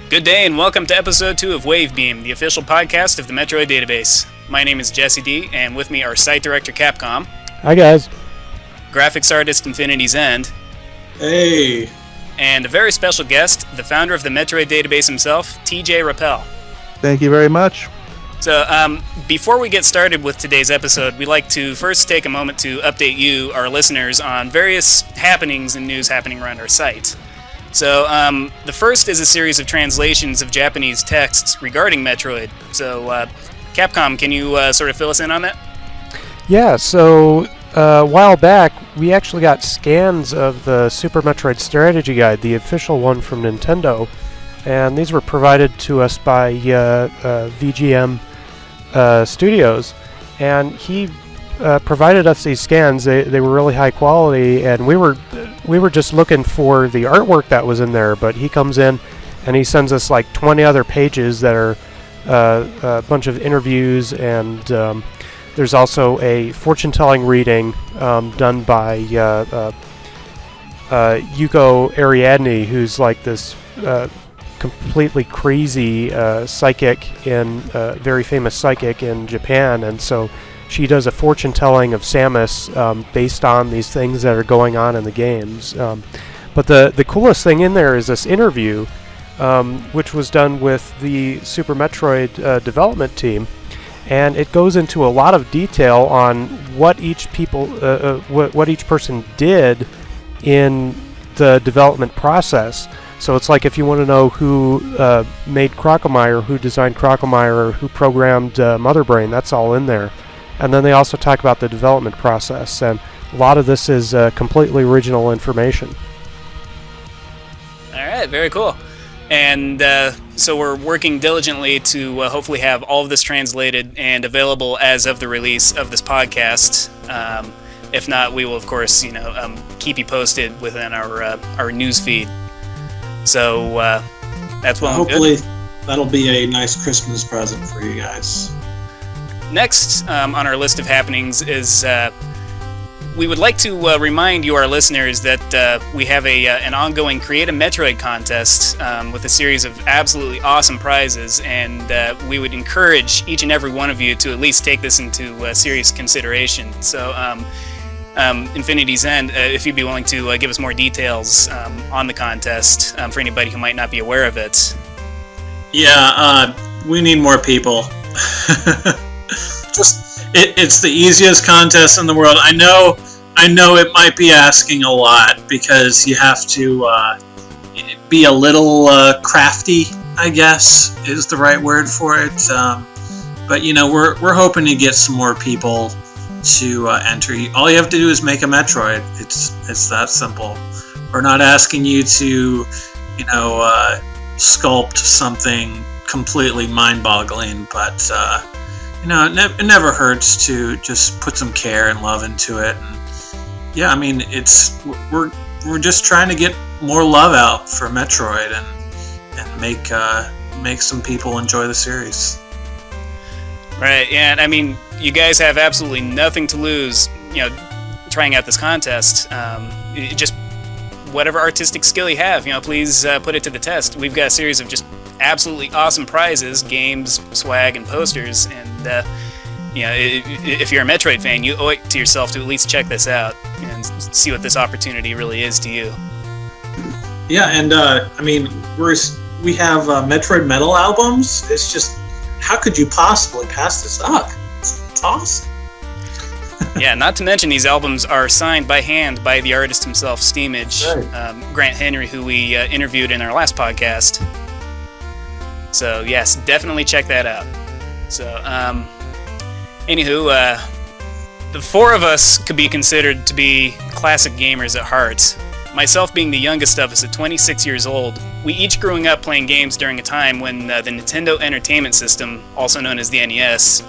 Good day and welcome to episode 2 of Wavebeam, the official podcast of the Metroid Database. My name is Jesse D, and with me are Site Director Capcom. Hi guys. Graphics Artist Infinity's End. Hey. And a very special guest, the founder of the Metroid Database himself, TJ Rappel. Thank you very much. So, before we get started with today's episode, we'd like to first take a moment to update you, our listeners, on various happenings and news happening around our site. So, the first is a series of translations of Japanese texts regarding Metroid. So, Capcom, can you sort of fill us in on that? Yeah, so a while back, we actually got scans of the Super Metroid Strategy Guide, the official one from Nintendo, and these were provided to us by VGM Studios, and he provided us these scans. They were really high quality, and we were just looking for the artwork that was in there, but he comes in and he sends us like 20 other pages that are a bunch of interviews, and there's also a fortune-telling reading done by Yuko Ariadne, who's like this completely crazy psychic in very famous psychic in Japan, and so she does a fortune telling of Samus based on these things that are going on in the games. But the coolest thing in there is this interview, which was done with the Super Metroid development team, and it goes into a lot of detail on what each person did in the development process. So it's like if you want to know who made Crocomire, who designed Crocomire, or who programmed Mother Brain, that's all in there. And then they also talk about the development process, and a lot of this is completely original information. All right, very cool. And so we're working diligently to hopefully have all of this translated and available as of the release of this podcast. If not, we will, of course, keep you posted within our news feed. So that's well. Hopefully, that'll be a nice Christmas present for you guys. Next on our list of happenings is we would like to remind you, our listeners, that we have an ongoing Create a Metroid contest with a series of absolutely awesome prizes, and we would encourage each and every one of you to at least take this into serious consideration. So, Infinity's End, if you'd be willing to give us more details on the contest for anybody who might not be aware of it. Yeah, we need more people. It's the easiest contest in the world. I know it might be asking a lot because you have to be a little crafty, I guess is the right word for it. But we're hoping to get some more people to enter. All you have to do is make a Metroid. It's that simple. We're not asking you to sculpt something completely mind-boggling, but it never hurts to just put some care and love into it. And yeah, I mean, we're just trying to get more love out for Metroid and make some people enjoy the series. Right, yeah, and I mean, you guys have absolutely nothing to lose, trying out this contest. Just whatever artistic skill you have, please put it to the test. We've got a series of just absolutely awesome prizes, games, swag, and posters, and if you're a Metroid fan, you owe it to yourself to at least check this out and see what this opportunity really is to you. Yeah, and I mean, we have Metroid Metal albums. It's just, how could you possibly pass this up? It's awesome. Yeah, not to mention these albums are signed by hand by the artist himself, Steamage, right. Grant Henry, who we interviewed in our last podcast. So yes, definitely check that out. So, anywho, the four of us could be considered to be classic gamers at heart. Myself being the youngest of us at 26 years old, we each growing up playing games during a time when the Nintendo Entertainment System, also known as the NES,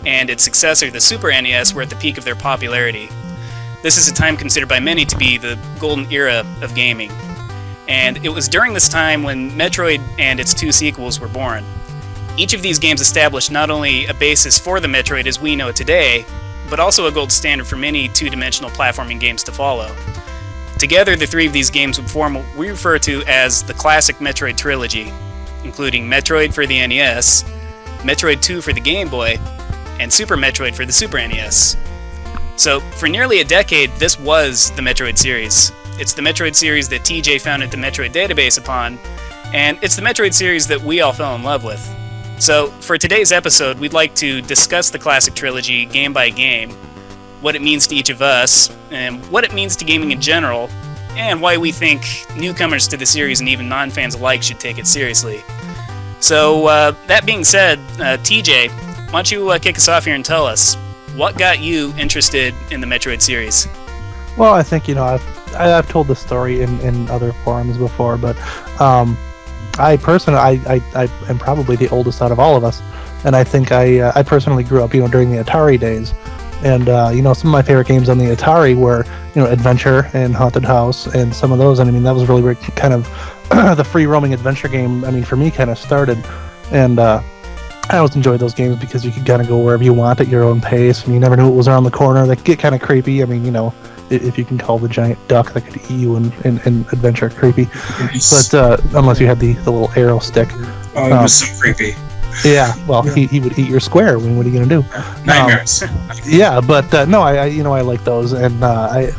and its successor, the Super NES, were at the peak of their popularity. This is a time considered by many to be the golden era of gaming. And it was during this time when Metroid and its two sequels were born. Each of these games established not only a basis for the Metroid as we know it today, but also a gold standard for many two-dimensional platforming games to follow. Together, the three of these games would form what we refer to as the classic Metroid Trilogy. including Metroid for the NES, Metroid 2 for the Game Boy, and Super Metroid for the Super NES. So, for nearly a decade, this was the Metroid series. It's the Metroid series that TJ founded the Metroid Database upon, and it's the Metroid series that we all fell in love with. So, for today's episode, we'd like to discuss the classic trilogy game by game, what it means to each of us, and what it means to gaming in general, and why we think newcomers to the series and even non-fans alike should take it seriously. So, that being said, TJ, why don't you kick us off here and tell us, what got you interested in the Metroid series? Well, I think, I've told this story in other forums before, but I personally, I am probably the oldest out of all of us, and I think I personally grew up, during the Atari days, and some of my favorite games on the Atari were, Adventure and Haunted House, and some of those, and I mean that was really where kind of the free roaming adventure game, for me kind of started, and I always enjoyed those games because you could kind of go wherever you want at your own pace, and you never knew what was around the corner. They get kind of creepy. If you can call the giant duck that could eat you in Adventure creepy. But unless you had the little arrow stick. Oh, it was so creepy. Yeah, well, he would eat your square. What are you going to do? Nightmares. Yeah, but no, I like those. And when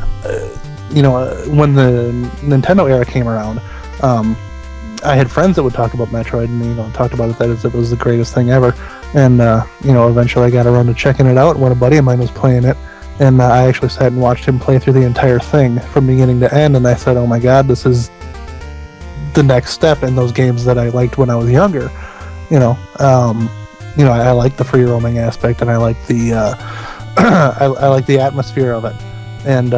the Nintendo era came around, I had friends that would talk about Metroid and, talked about it that it was the greatest thing ever. And, eventually I got around to checking it out when a buddy of mine was playing it. And I actually sat and watched him play through the entire thing from beginning to end, and I said, "Oh my God, this is the next step in those games that I liked when I was younger." I like the free roaming aspect, and I like the I like the atmosphere of it. And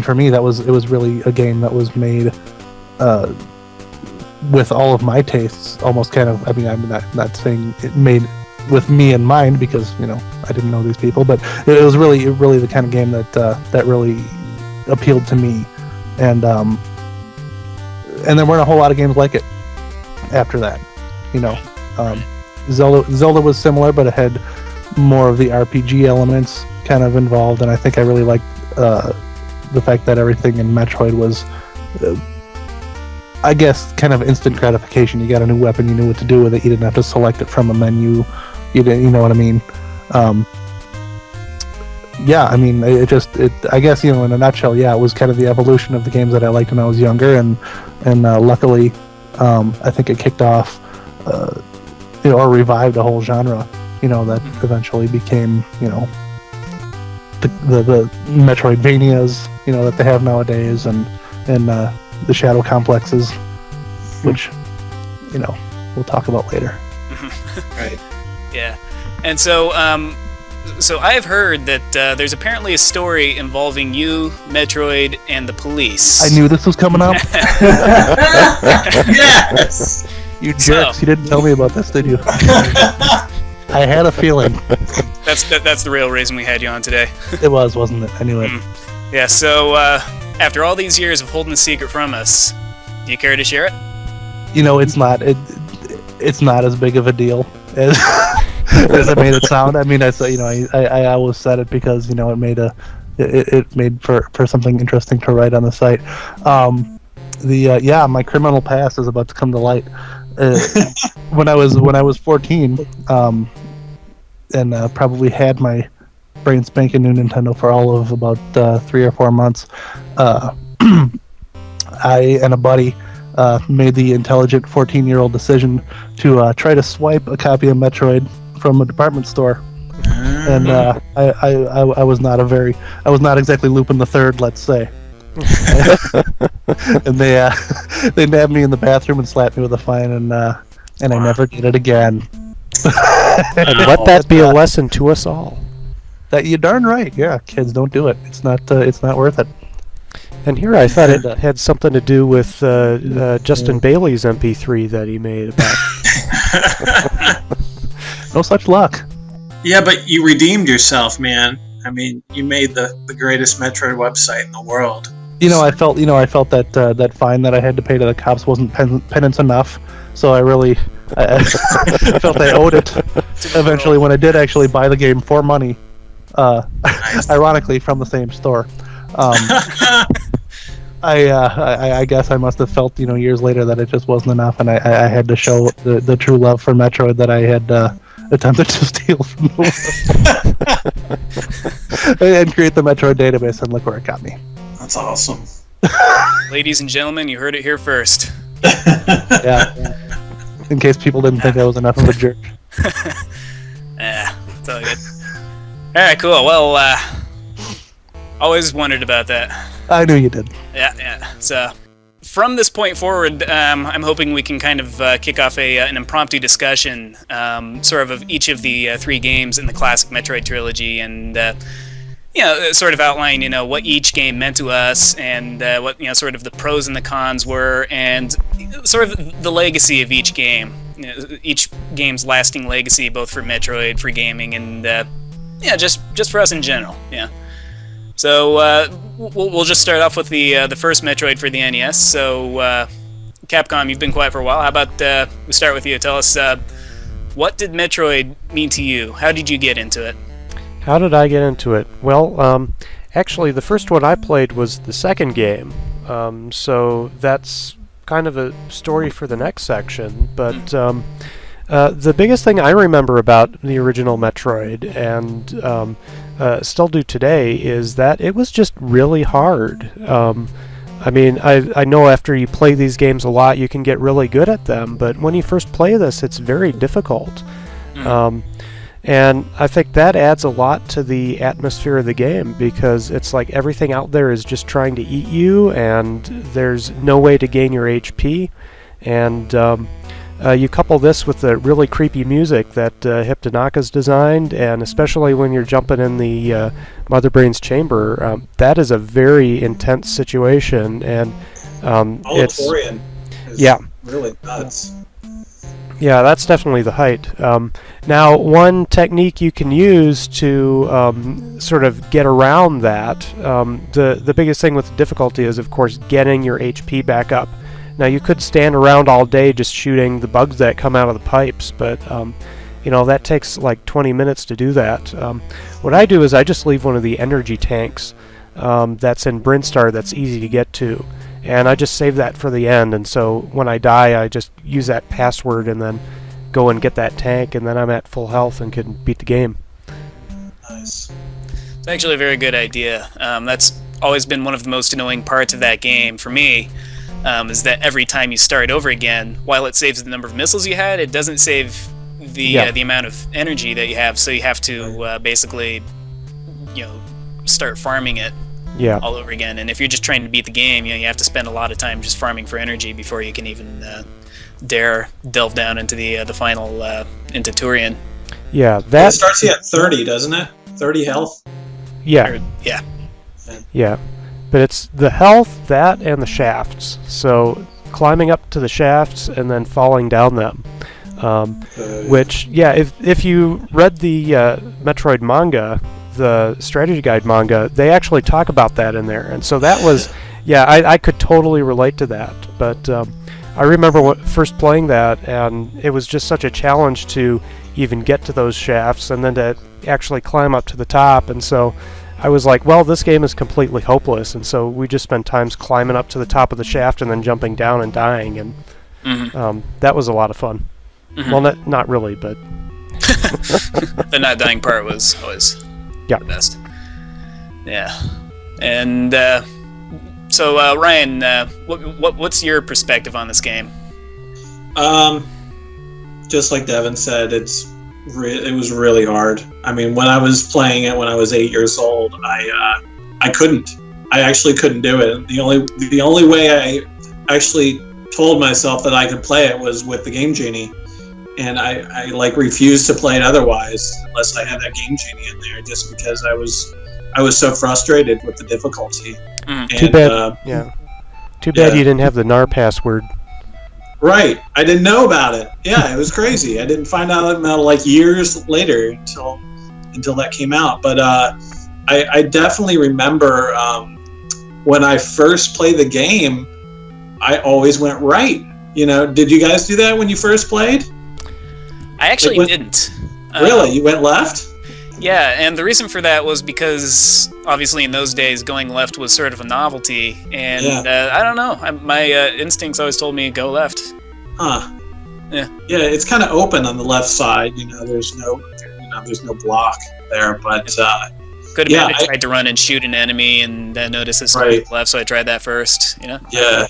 for me, it was really a game that was made with all of my tastes, almost kind of. I'm not saying it made with me in mind because I didn't know these people, but it was really the kind of game that really appealed to me, and there weren't a whole lot of games like it after that. Zelda was similar, but it had more of the RPG elements kind of involved, and I think I really liked the fact that everything in Metroid was I guess kind of instant gratification. You got a new weapon, you knew what to do with it, you didn't have to select it from a menu. You know what I mean? I guess, in a nutshell, it was kind of the evolution of the games that I liked when I was younger, and luckily, I think it kicked off, or revived a whole genre, that eventually became, the Metroidvanias, that they have nowadays, and the Shadow Complexes, which, we'll talk about later. Right. Yeah, and so I've heard that there's apparently a story involving you, Metroid, and the police. I knew this was coming up. Yes! You jerks, you didn't tell me about this, did you? I had a feeling. That's the real reason we had you on today. It was, wasn't it? I knew it. Yeah, so after all these years of holding the secret from us, do you care to share it? It's not as big of a deal as as I made it sound. I always said it because it made for something interesting to write on the site. My criminal past is about to come to light. When I was 14, and probably had my brand spanking new Nintendo for all of about 3 or 4 months, I and a buddy made the intelligent 14-year-old decision to try to swipe a copy of Metroid from a department store, and I was not exactly Lupin the Third, let's say. And they nabbed me in the bathroom and slapped me with a fine, and I never did it again. And let that be a lesson to us all. That you're darn right. Yeah, kids, don't do it. It's not worth it. And here I thought it had something to do with Justin Bailey's MP3 that he made about. No such luck. Yeah, but you redeemed yourself, man. You made the greatest Metroid website in the world. I felt that that fine that I had to pay to the cops wasn't penance enough, so I felt I owed it. Eventually, when I did actually buy the game for money, Nice. ironically from the same store. I guess I must have felt, years later that it just wasn't enough, and I had to show the true love for Metroid that I had attempted to steal from the world. And create the Metroid Database, and look where it got me. That's awesome. Ladies and gentlemen, you heard it here first. Yeah. In case people didn't think I was enough of a jerk. It's all good. Alright, cool. Well, always wondered about that. I knew you did. Yeah. So, from this point forward, I'm hoping we can kind of kick off an impromptu discussion, sort of each of the 3 games in the classic Metroid trilogy, and sort of outline, what each game meant to us, and what sort of the pros and the cons were, and sort of the legacy of each game, each game's lasting legacy, both for Metroid, for gaming, and just for us in general. Yeah. So we'll just start off with the first Metroid for the NES. So Capcom, you've been quiet for a while. How about we start with you? Tell us, what did Metroid mean to you? How did you get into it? How did I get into it? Well, actually, the first one I played was the second game, so that's kind of a story for the next section. But the biggest thing I remember about the original Metroid, and still do today, is that it was just really hard. I mean, I know after you play these games a lot, you can get really good at them, but when you first play this, it's very difficult. And I think that adds a lot to the atmosphere of the game, because it's like everything out there is just trying to eat you, and there's no way to gain your HP. And you couple this with the really creepy music that Hip Tanaka's designed, and especially when you're jumping in the Mother Brain's chamber, that is a very intense situation. And Auditorium is really nuts. Yeah, that's definitely the height. Now, one technique you can use to sort of get around that, the biggest thing with the difficulty is, of course, getting your HP back up. Now, you could stand around all day just shooting the bugs that come out of the pipes, but that takes like 20 minutes to do that. What I do is I just leave one of the energy tanks that's in Brinstar that's easy to get to, and I just save that for the end, and so when I die, I just use that password and then go and get that tank, and then I'm at full health and can beat the game. Nice. It's actually a very good idea. That's always been one of the most annoying parts of that game for me, is that every time you start over again, while it saves the number of missiles you had, it doesn't save the amount of energy that you have, so you have to basically start farming it all over again. And if you're just trying to beat the game, you have to spend a lot of time just farming for energy before you can even dare delve down into the final into Turian. Yeah, it starts you at 30, doesn't it? 30 health. Yeah. But it's the health, that, and the shafts. So climbing up to the shafts and then falling down them. Which, if you read the Metroid manga, the strategy guide manga, they actually talk about that in there. And so that was, I could totally relate to that. But I remember first playing that, and it was just such a challenge to even get to those shafts and then to actually climb up to the top. And so I was like, well, this game is completely hopeless. And so we just spent times climbing up to the top of the shaft and then jumping down and dying. And that was a lot of fun. Well, not really, but the not dying part was always the best. Yeah. And so Ryan, what's your perspective on this game? Just like Devin said, it was really hard. I mean, when I was playing it when I was 8 years old, I actually couldn't do it. The only way I actually told myself that I could play it was with the Game Genie, and I refused to play it otherwise unless I had that Game Genie in there, just because I was so frustrated with the difficulty. Too bad. Too bad you didn't have the NAR password. Right, I didn't know about it. Yeah, it was crazy. I didn't find out until like years later until that came out. But I definitely remember when I first played the game, I always went right. Did you guys do that when you first played? I actually didn't. Really? You went left? Yeah, and the reason for that was because obviously in those days going left was sort of a novelty, and I don't know, my instincts always told me go left. Huh. Yeah. Yeah, it's kind of open on the left side. There's no block there, but could have been I tried to run and shoot an enemy and then noticed this left, so I tried that first. Yeah.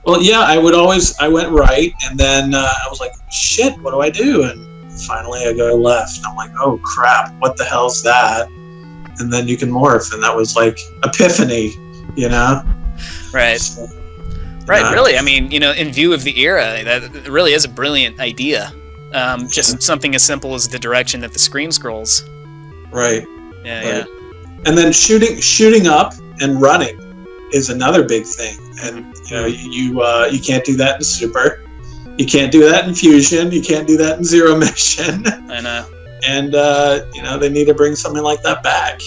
Well, yeah, I went right, and then I was like, shit, what do I do? And finally I go left. I'm like, oh crap, what the hell's that? And then you can morph, and that was like epiphany, Right. So, right, really. I mean, in view of the era, that really is a brilliant idea. Just something as simple as the direction that the screen scrolls. Right. Yeah. And then shooting up and running is another big thing. And you can't do that in Super. You can't do that in Fusion. You can't do that in Zero Mission. I know. And they need to bring something like that back.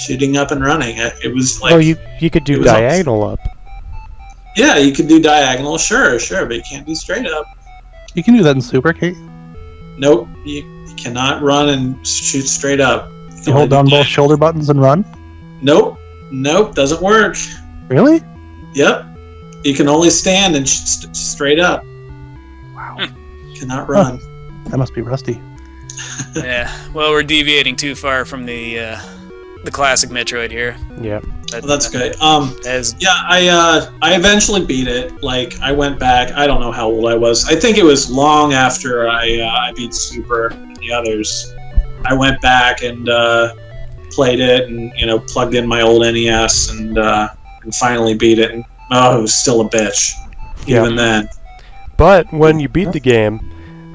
Shooting up and running. It was like. Oh, you could do diagonal up. Yeah, you could do diagonal, sure, but you can't do straight up. You can do that in Super, Kate. Nope, you cannot run and shoot straight up. You hold down both shoulder buttons and run? Nope, doesn't work. Really? Yep. You can only stand and straight up. Wow. Cannot run. That must be rusty. Yeah. Well, we're deviating too far from the classic Metroid here. Yeah. Well, that's good. I eventually beat it. Like, I went back. I don't know how old I was. I think it was long after I beat Super and the others. I went back and played it, and plugged in my old NES and finally beat it. And it was still a bitch even then. But when you beat the game,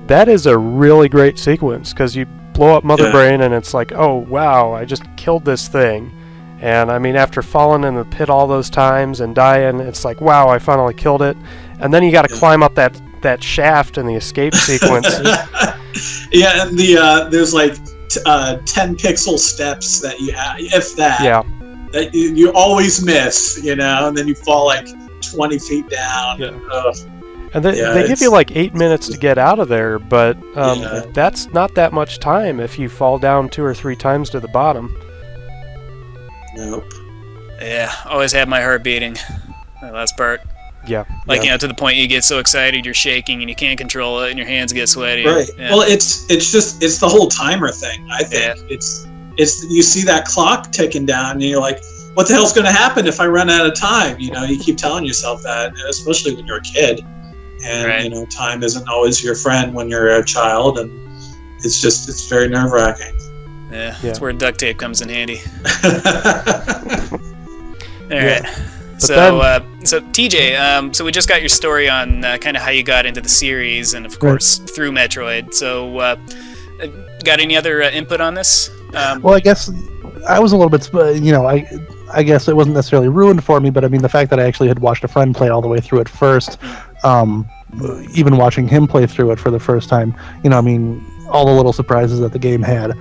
that is a really great sequence, because you blow up Mother Brain and it's like, oh wow, I just killed this thing. And I mean, after falling in the pit all those times and dying, it's like, wow, I finally killed it. And then you got to climb up that shaft in the escape sequence. Yeah, and there's like 10 pixel steps that you have, if that. Yeah. That you always miss, and then you fall like 20 feet down. Yeah. And, they give you like 8 minutes to get out of there, but that's not that much time if you fall down 2 or 3 times to the bottom. Nope. Yeah, always had my heart beating. That last part. Yeah. Like, to the point you get so excited you're shaking and you can't control it and your hands get sweaty. Right. Yeah. Well, it's the whole timer thing, I think. Yeah. It's you see that clock ticking down and you're like, what the hell's going to happen if I run out of time? You keep telling yourself that, especially when you're a kid. And, time isn't always your friend when you're a child, and it's very nerve-wracking. Yeah, that's where duct tape comes in handy. All right. So TJ, so we just got your story on kind of how you got into the series, and of course through Metroid. So, got any other input on this? Well, I guess I was a little bit, I guess it wasn't necessarily ruined for me, but I mean the fact that I actually had watched a friend play all the way through it first, even watching him play through it for the first time, all the little surprises that the game had,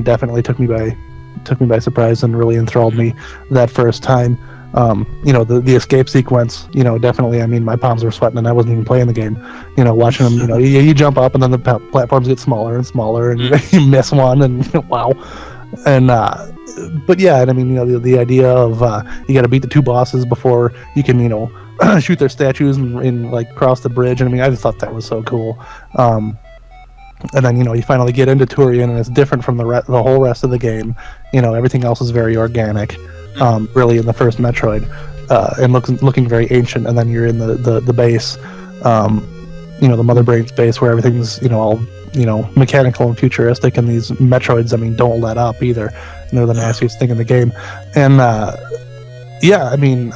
definitely took me by surprise and really enthralled me that first time. The escape sequence, definitely, my palms were sweating and I wasn't even playing the game, watching them, you jump up and then the platforms get smaller and smaller and you miss one and wow. And, but yeah, and the idea of, you got to beat the 2 bosses before you can, shoot their statues and like cross the bridge. And I just thought that was so cool. And then, you finally get into Turian and it's different from the whole rest of the game. Everything else is very organic. Really in the first Metroid, and looking very ancient, and then you're in the base, the Mother Brain's base where everything's all mechanical and futuristic, and these Metroids don't let up either, and they're the nastiest thing in the game. And a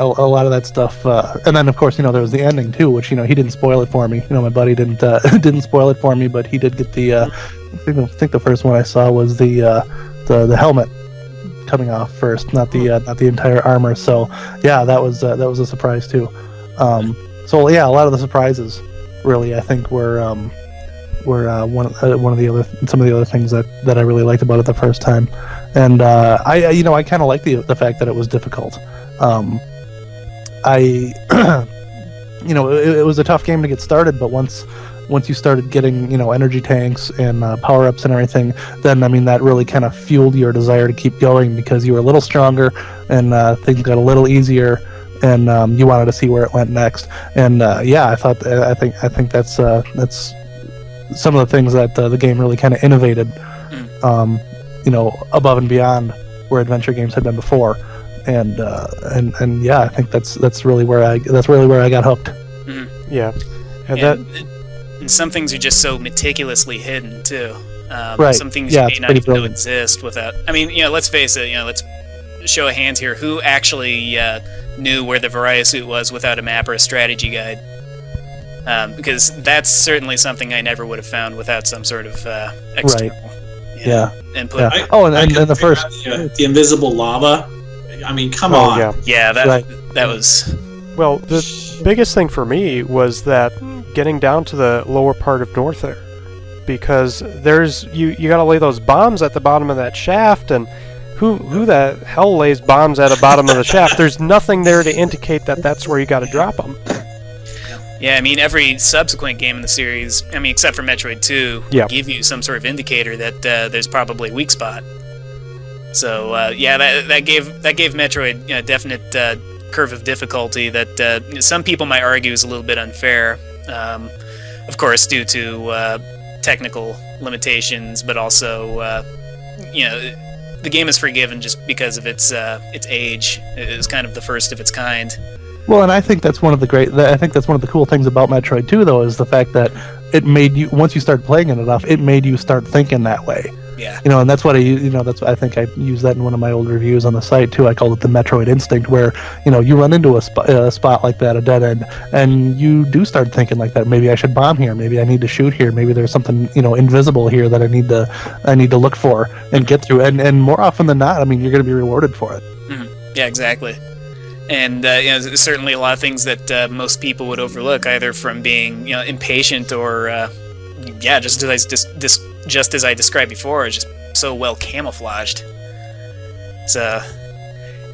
lot of that stuff, and then of course there was the ending too, which he didn't spoil it for me. My buddy didn't spoil it for me, but he did get the I think the first one I saw was the helmet coming off first, not the entire armor. So yeah, that was a surprise too. So yeah, a lot of the surprises really I think were some of the other things that I really liked about it the first time. And I kind of like the fact that it was difficult. I it was a tough game to get started, but once you started getting energy tanks and power ups and everything, then that really kind of fueled your desire to keep going because you were a little stronger and things got a little easier, and you wanted to see where it went next. And I think that's some of the things that the game really kind of innovated, above and beyond where adventure games had been before. And I think that's really where I got hooked. Yeah, and some things are just so meticulously hidden too. Right. Some things you may not even know exist without. Let's face it. Let's show of hands here. Who actually knew where the Varia suit was without a map or a strategy guide? Because that's certainly something I never would have found without some sort of external input. Yeah. And the first the invisible lava. Come on. Yeah. That was. Well, the biggest thing for me was that getting down to the lower part of North there, because there's you got to lay those bombs at the bottom of that shaft, and who the hell lays bombs at the bottom of the shaft? There's nothing there to indicate that that's where you got to drop them. Yeah, every subsequent game in the series, except for Metroid 2, give you some sort of indicator that there's probably a weak spot. So that gave Metroid a definite curve of difficulty that some people might argue is a little bit unfair. Of course, due to technical limitations, but also the game is forgiven just because of its age. It is kind of the first of its kind. Well, and I think that's one of the cool things about Metroid 2, though, is the fact that it made you, once you start playing it enough, it made you start thinking that way. Yeah. And that's what I think I used that in one of my old reviews on the site too. I called it the Metroid instinct, where you run into a spot like that, a dead end, and you do start thinking like that. Maybe I should bomb here. Maybe I need to shoot here. Maybe there's something invisible here that I need to look for and get through. And more often than not, you're going to be rewarded for it. Mm-hmm. Yeah, exactly. And there's certainly a lot of things that most people would overlook, either from being impatient or just as I described before, it's just so well camouflaged. So,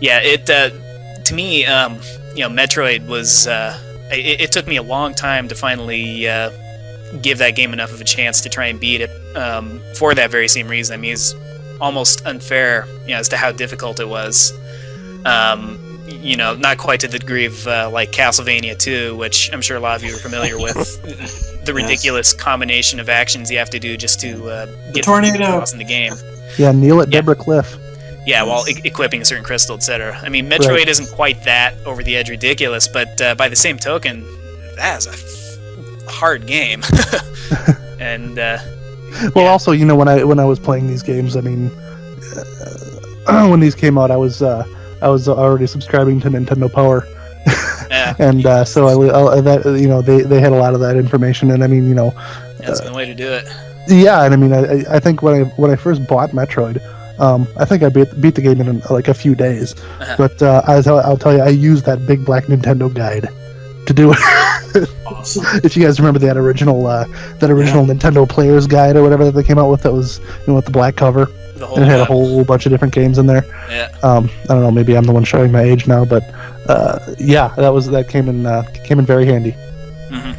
it to me, Metroid was. It took me a long time to finally give that game enough of a chance to try and beat it. For that very same reason, it's almost unfair, as to how difficult it was. Not quite to the degree of like Castlevania 2, which I'm sure a lot of you are familiar with. The ridiculous combination of actions you have to do just to get the tornado in the game. Yeah, kneel at Deborah Cliff. Yeah, while equipping a certain crystal, etc. Metroid isn't quite that over the edge ridiculous, but by the same token, that is a hard game. And also, when I was playing these games, when these came out, I was already subscribing to Nintendo Power. And so they had a lot of that information, and that's the way to do it. Yeah, and I think when I first bought Metroid, I think I beat the game in like a few days. Uh-huh. But I'll tell you, I used that big black Nintendo guide to do it. Awesome. If you guys remember that original Nintendo Players Guide or whatever that they came out with, that was with the black cover. And it had a whole bunch of different games in there. Yeah. I don't know. Maybe I'm the one showing my age now, but that came in very handy. Mm-hmm.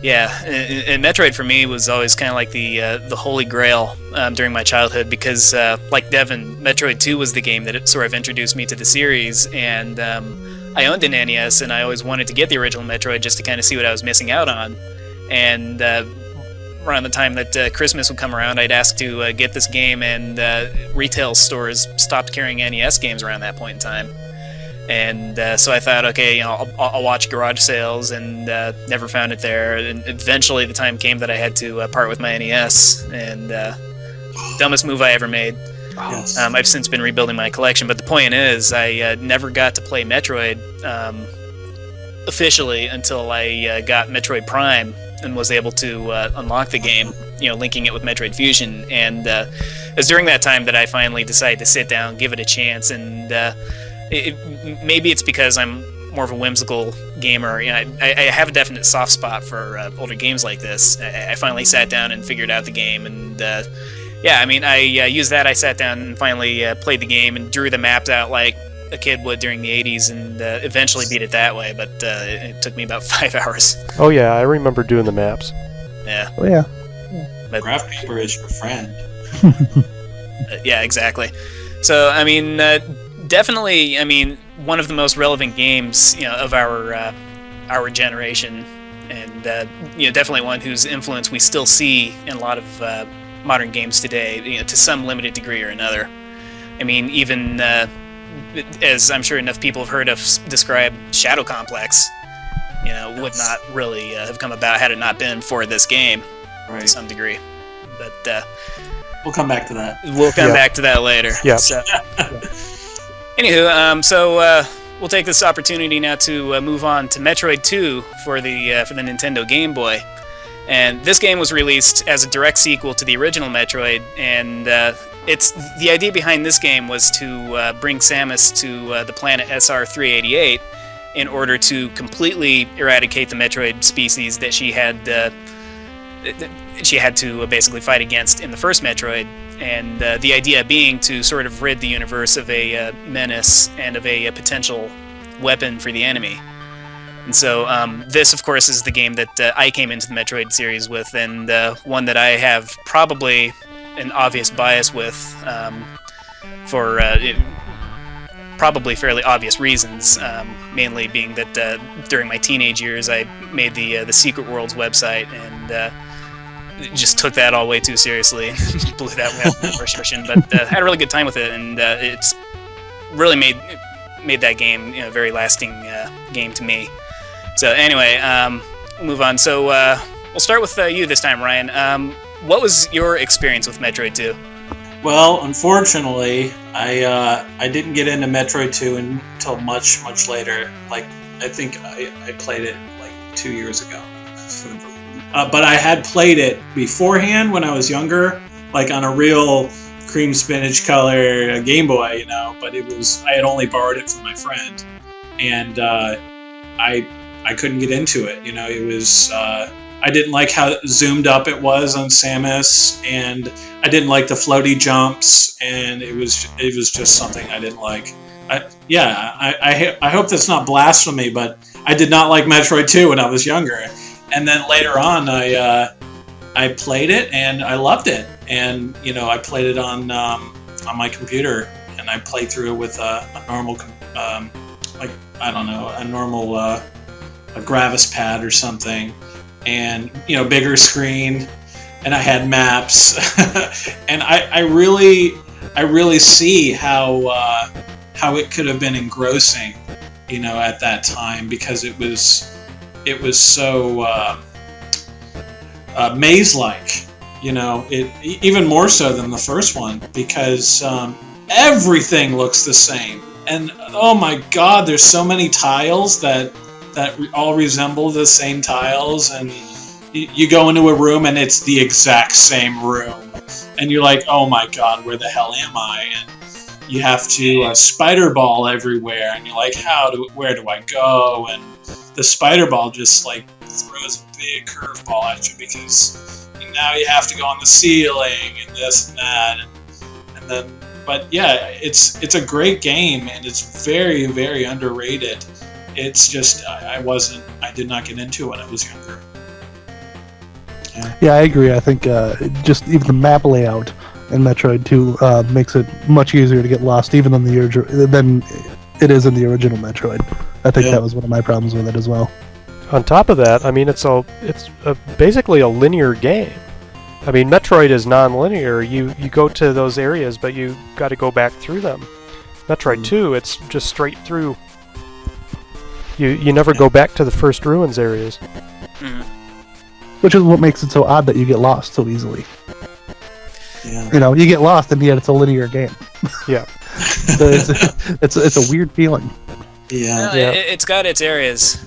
Yeah, and Metroid for me was always kind of like the holy grail during my childhood because, like Devin, Metroid 2 was the game that sort of introduced me to the series, and I owned an NES, and I always wanted to get the original Metroid just to kind of see what I was missing out on, and around the time that Christmas would come around, I'd ask to get this game, and retail stores stopped carrying NES games around that point in time. And so I thought, okay, I'll watch garage sales, and never found it there. And eventually the time came that I had to part with my NES, and dumbest move I ever made. Yes. I've since been rebuilding my collection, but the point is, I never got to play Metroid officially until I got Metroid Prime and was able to unlock the game, linking it with Metroid Fusion. And it was during that time that I finally decided to sit down, give it a chance, and maybe it's because I'm more of a whimsical gamer. I have a definite soft spot for older games like this. I finally sat down and figured out the game, and I used that. I sat down and finally played the game and drew the maps out like a kid would during the 80s, and eventually beat it that way, but it took me about 5 hours. Oh yeah, I remember doing the maps. Yeah. Oh yeah. But, Graph paper is your friend. yeah, exactly. So, I mean, definitely, I mean, one of the most relevant games, of our generation, and definitely one whose influence we still see in a lot of modern games today, to some limited degree or another. I mean, even as I'm sure enough people have heard us describe Shadow Complex, would not really have come about had it not been for this game, to some degree. But we'll come back to that. We'll come back to that later. Yeah. So, anywho, we'll take this opportunity now to move on to Metroid 2 for the Nintendo Game Boy. And this game was released as a direct sequel to the original Metroid, and the idea behind this game was to bring Samus to the planet SR-388 in order to completely eradicate the Metroid species that she had to basically fight against in the first Metroid, and the idea being to sort of rid the universe of a menace and of a potential weapon for the enemy. And so this, of course, is the game that I came into the Metroid series with, and one that I have probably an obvious bias with for probably fairly obvious reasons, mainly being that during my teenage years I made the Secret Worlds website and just took that all way too seriously and blew that way out of proportion, but had a really good time with it, and it's really made that game a very lasting game to me. So anyway, move on. So we'll start with you this time, Ryan. What was your experience with Metroid 2? Well, unfortunately, I didn't get into Metroid 2 until much later. Like, I think I played it like 2 years ago. But I had played it beforehand when I was younger, like on a real cream spinach color Game Boy, But I had only borrowed it from my friend, and I couldn't get into it. It was. I didn't like how zoomed up it was on Samus, and I didn't like the floaty jumps, and it was just something I didn't like. I hope that's not blasphemy, but I did not like Metroid 2 when I was younger, and then later on I played it and I loved it, and I played it on my computer, and I played through it with a normal a Gravis pad or something. And bigger screen, and I had maps, and I really see how it could have been engrossing, at that time, because it was so maze-like, it even more so than the first one, because everything looks the same, and oh my God, there's so many tiles that all resemble the same tiles, and you go into a room and it's the exact same room, and you're like, oh my God, where the hell am I? And you have to spider ball everywhere, and you're like, where do I go? And the spider ball just like throws a big curveball at you, because now you have to go on the ceiling and this and that, and then. But yeah, it's a great game, and it's very, very underrated. It's just I did not get into it when I was younger. Yeah, I agree. I think just even the map layout in Metroid 2 makes it much easier to get lost, even than it is in the original Metroid. I think that was one of my problems with it as well. On top of that, I mean, it's basically a linear game. I mean, Metroid is non-linear. You go to those areas, but you got to go back through them. Metroid 2, it's just straight through. You never go back to the first ruins areas. Which is what makes it so odd that you get lost so easily. Yeah. You get lost, and yet it's a linear game. Yeah. So it's a weird feeling. Yeah. It's got its areas.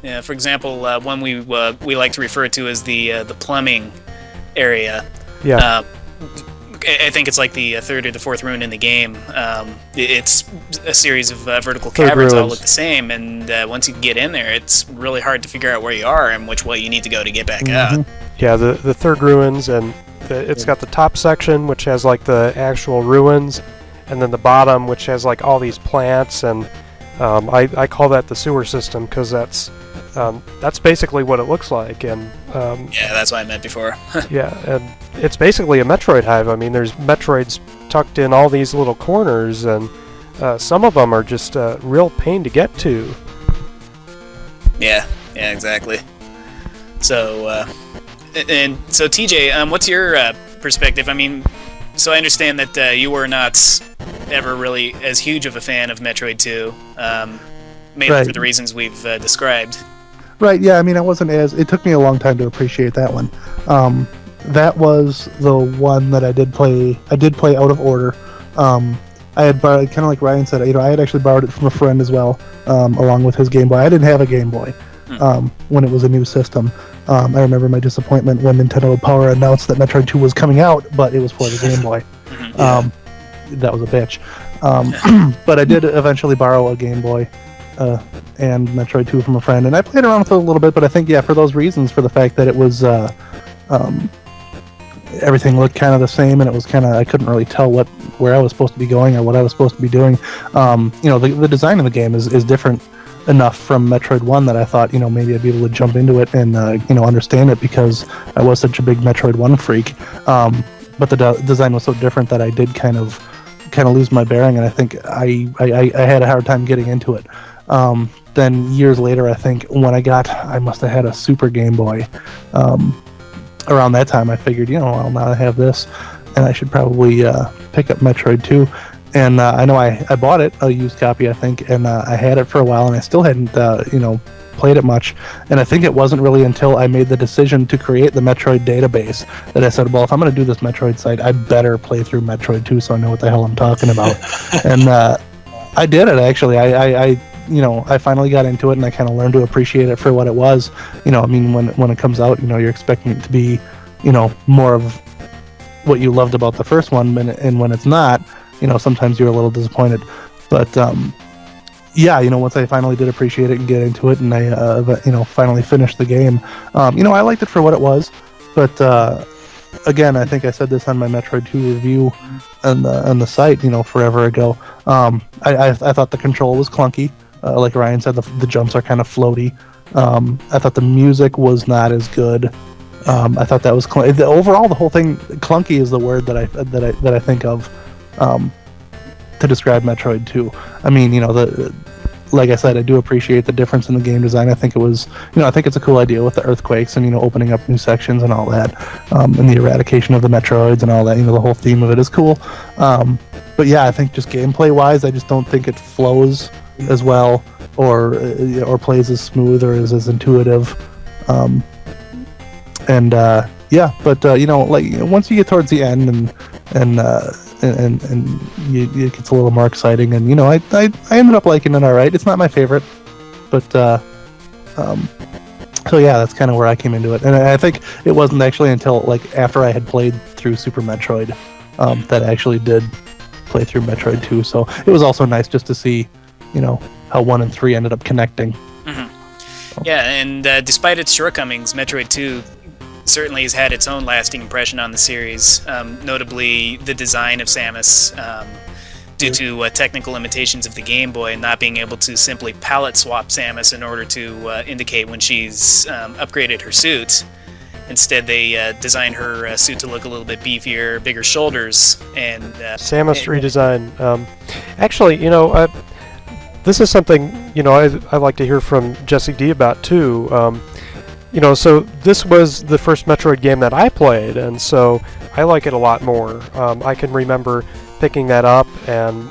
Yeah, for example, one we like to refer to as the plumbing area. Yeah. I think it's like the third or the fourth ruin in the game. It's a series of vertical caverns all look the same, and once you get in there, it's really hard to figure out where you are and which way you need to go to get back out. Yeah, the third ruins, and it's got the top section, which has like the actual ruins, and then the bottom, which has like all these plants, and I call that the sewer system because that's basically what it looks like. And yeah, that's what I meant before. yeah, and it's basically a Metroid hive. I mean, there's Metroids tucked in all these little corners, and some of them are just a real pain to get to. Yeah, exactly. So, so TJ, what's your perspective? I mean, so I understand that you were not ever really as huge of a fan of Metroid 2, mainly Right. for the reasons we've described. Right, yeah, I mean, it took me a long time to appreciate that one. That was the one that I did play out of order. I had borrowed, kind of like Ryan said, I had actually borrowed it from a friend as well, along with his Game Boy. I didn't have a Game Boy when it was a new system. I remember my disappointment when Nintendo Power announced that Metroid 2 was coming out, but it was for the Game Boy. That was a bitch. But I did eventually borrow a Game Boy and Metroid 2 from a friend, and I played around with it a little bit, but I think, yeah, for those reasons, for the fact that it was everything looked kind of the same, and it was kind of, I couldn't really tell where I was supposed to be going or what I was supposed to be doing. The design of the game is different enough from Metroid 1 that I thought, maybe I'd be able to jump into it and understand it, because I was such a big Metroid 1 freak. But the design was so different that I did kind of lose my bearing, and I think I had a hard time getting into it. Then years later, I think when I must have had a Super Game Boy. Around that time, I figured, well, now I have this, and I should probably pick up Metroid 2. And I know I bought it, a used copy, I think, and I had it for a while, and I still hadn't, played it much. And I think it wasn't really until I made the decision to create the Metroid Database that I said, well, if I'm going to do this Metroid site, I better play through Metroid 2 so I know what the hell I'm talking about. And I did it, actually. I finally got into it, and I kind of learned to appreciate it for what it was. I mean, when it comes out, you're expecting it to be, more of what you loved about the first one, and when it's not, sometimes you're a little disappointed. But once I finally did appreciate it and get into it, and I finally finished the game, I liked it for what it was. But again, I think I said this on my Metroid 2 review on the site, forever ago. I thought the control was clunky. Like Ryan said, the jumps are kind of floaty. I thought the music was not as good. I thought that was overall, the whole thing, clunky is the word that I think of to describe Metroid 2. I mean, like I said, I do appreciate the difference in the game design. I think it was, I think it's a cool idea with the earthquakes and opening up new sections and all that, and the eradication of the Metroids and all that. The whole theme of it is cool. But yeah, I think just gameplay wise, I just don't think it flows as well or plays as smooth or is as intuitive. Once you get towards the end and it gets a little more exciting, and I ended up liking it all right. It's not my favorite, but so yeah, that's kind of where I came into it. And I think it wasn't actually until after I had played through Super Metroid that I actually did play through Metroid 2. So it was also nice just to see how 1 and 3 ended up connecting. Mm-hmm. Yeah, and despite its shortcomings, Metroid 2 certainly has had its own lasting impression on the series, notably the design of Samus, due to technical limitations of the Game Boy and not being able to simply palette swap Samus in order to indicate when she's upgraded her suit. Instead, they designed her suit to look a little bit beefier, bigger shoulders, and Samus redesign. Actually, this is something I like to hear from Jesse D about too. So this was the first Metroid game that I played, and so I like it a lot more. I can remember picking that up, and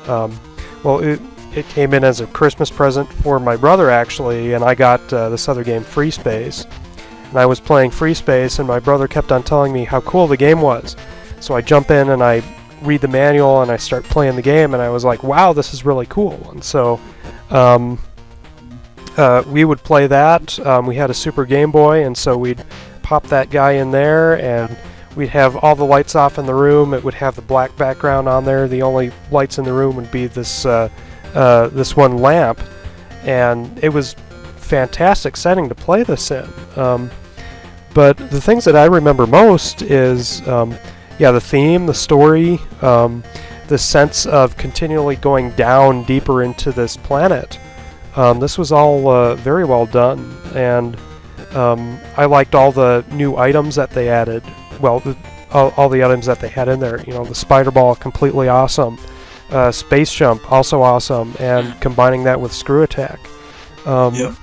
it came in as a Christmas present for my brother actually, and I got this other game, Free Space. And I was playing Free Space, and my brother kept on telling me how cool the game was. So I jump in and I read the manual and I start playing the game, and I was like, wow, this is really cool. And so we would play that. We had a Super Game Boy, and so we'd pop that guy in there, and we'd have all the lights off in the room. It would have the black background on there. The only lights in the room would be this one lamp, and it was fantastic setting to play this in. But the things that I remember most is the theme, the story, this sense of continually going down deeper into this planet. This was all very well done, and I liked all the new items that they added. Well, all the items that they had in there. You know, the spider ball, completely awesome. Space jump, also awesome, and combining that with screw attack. Yep.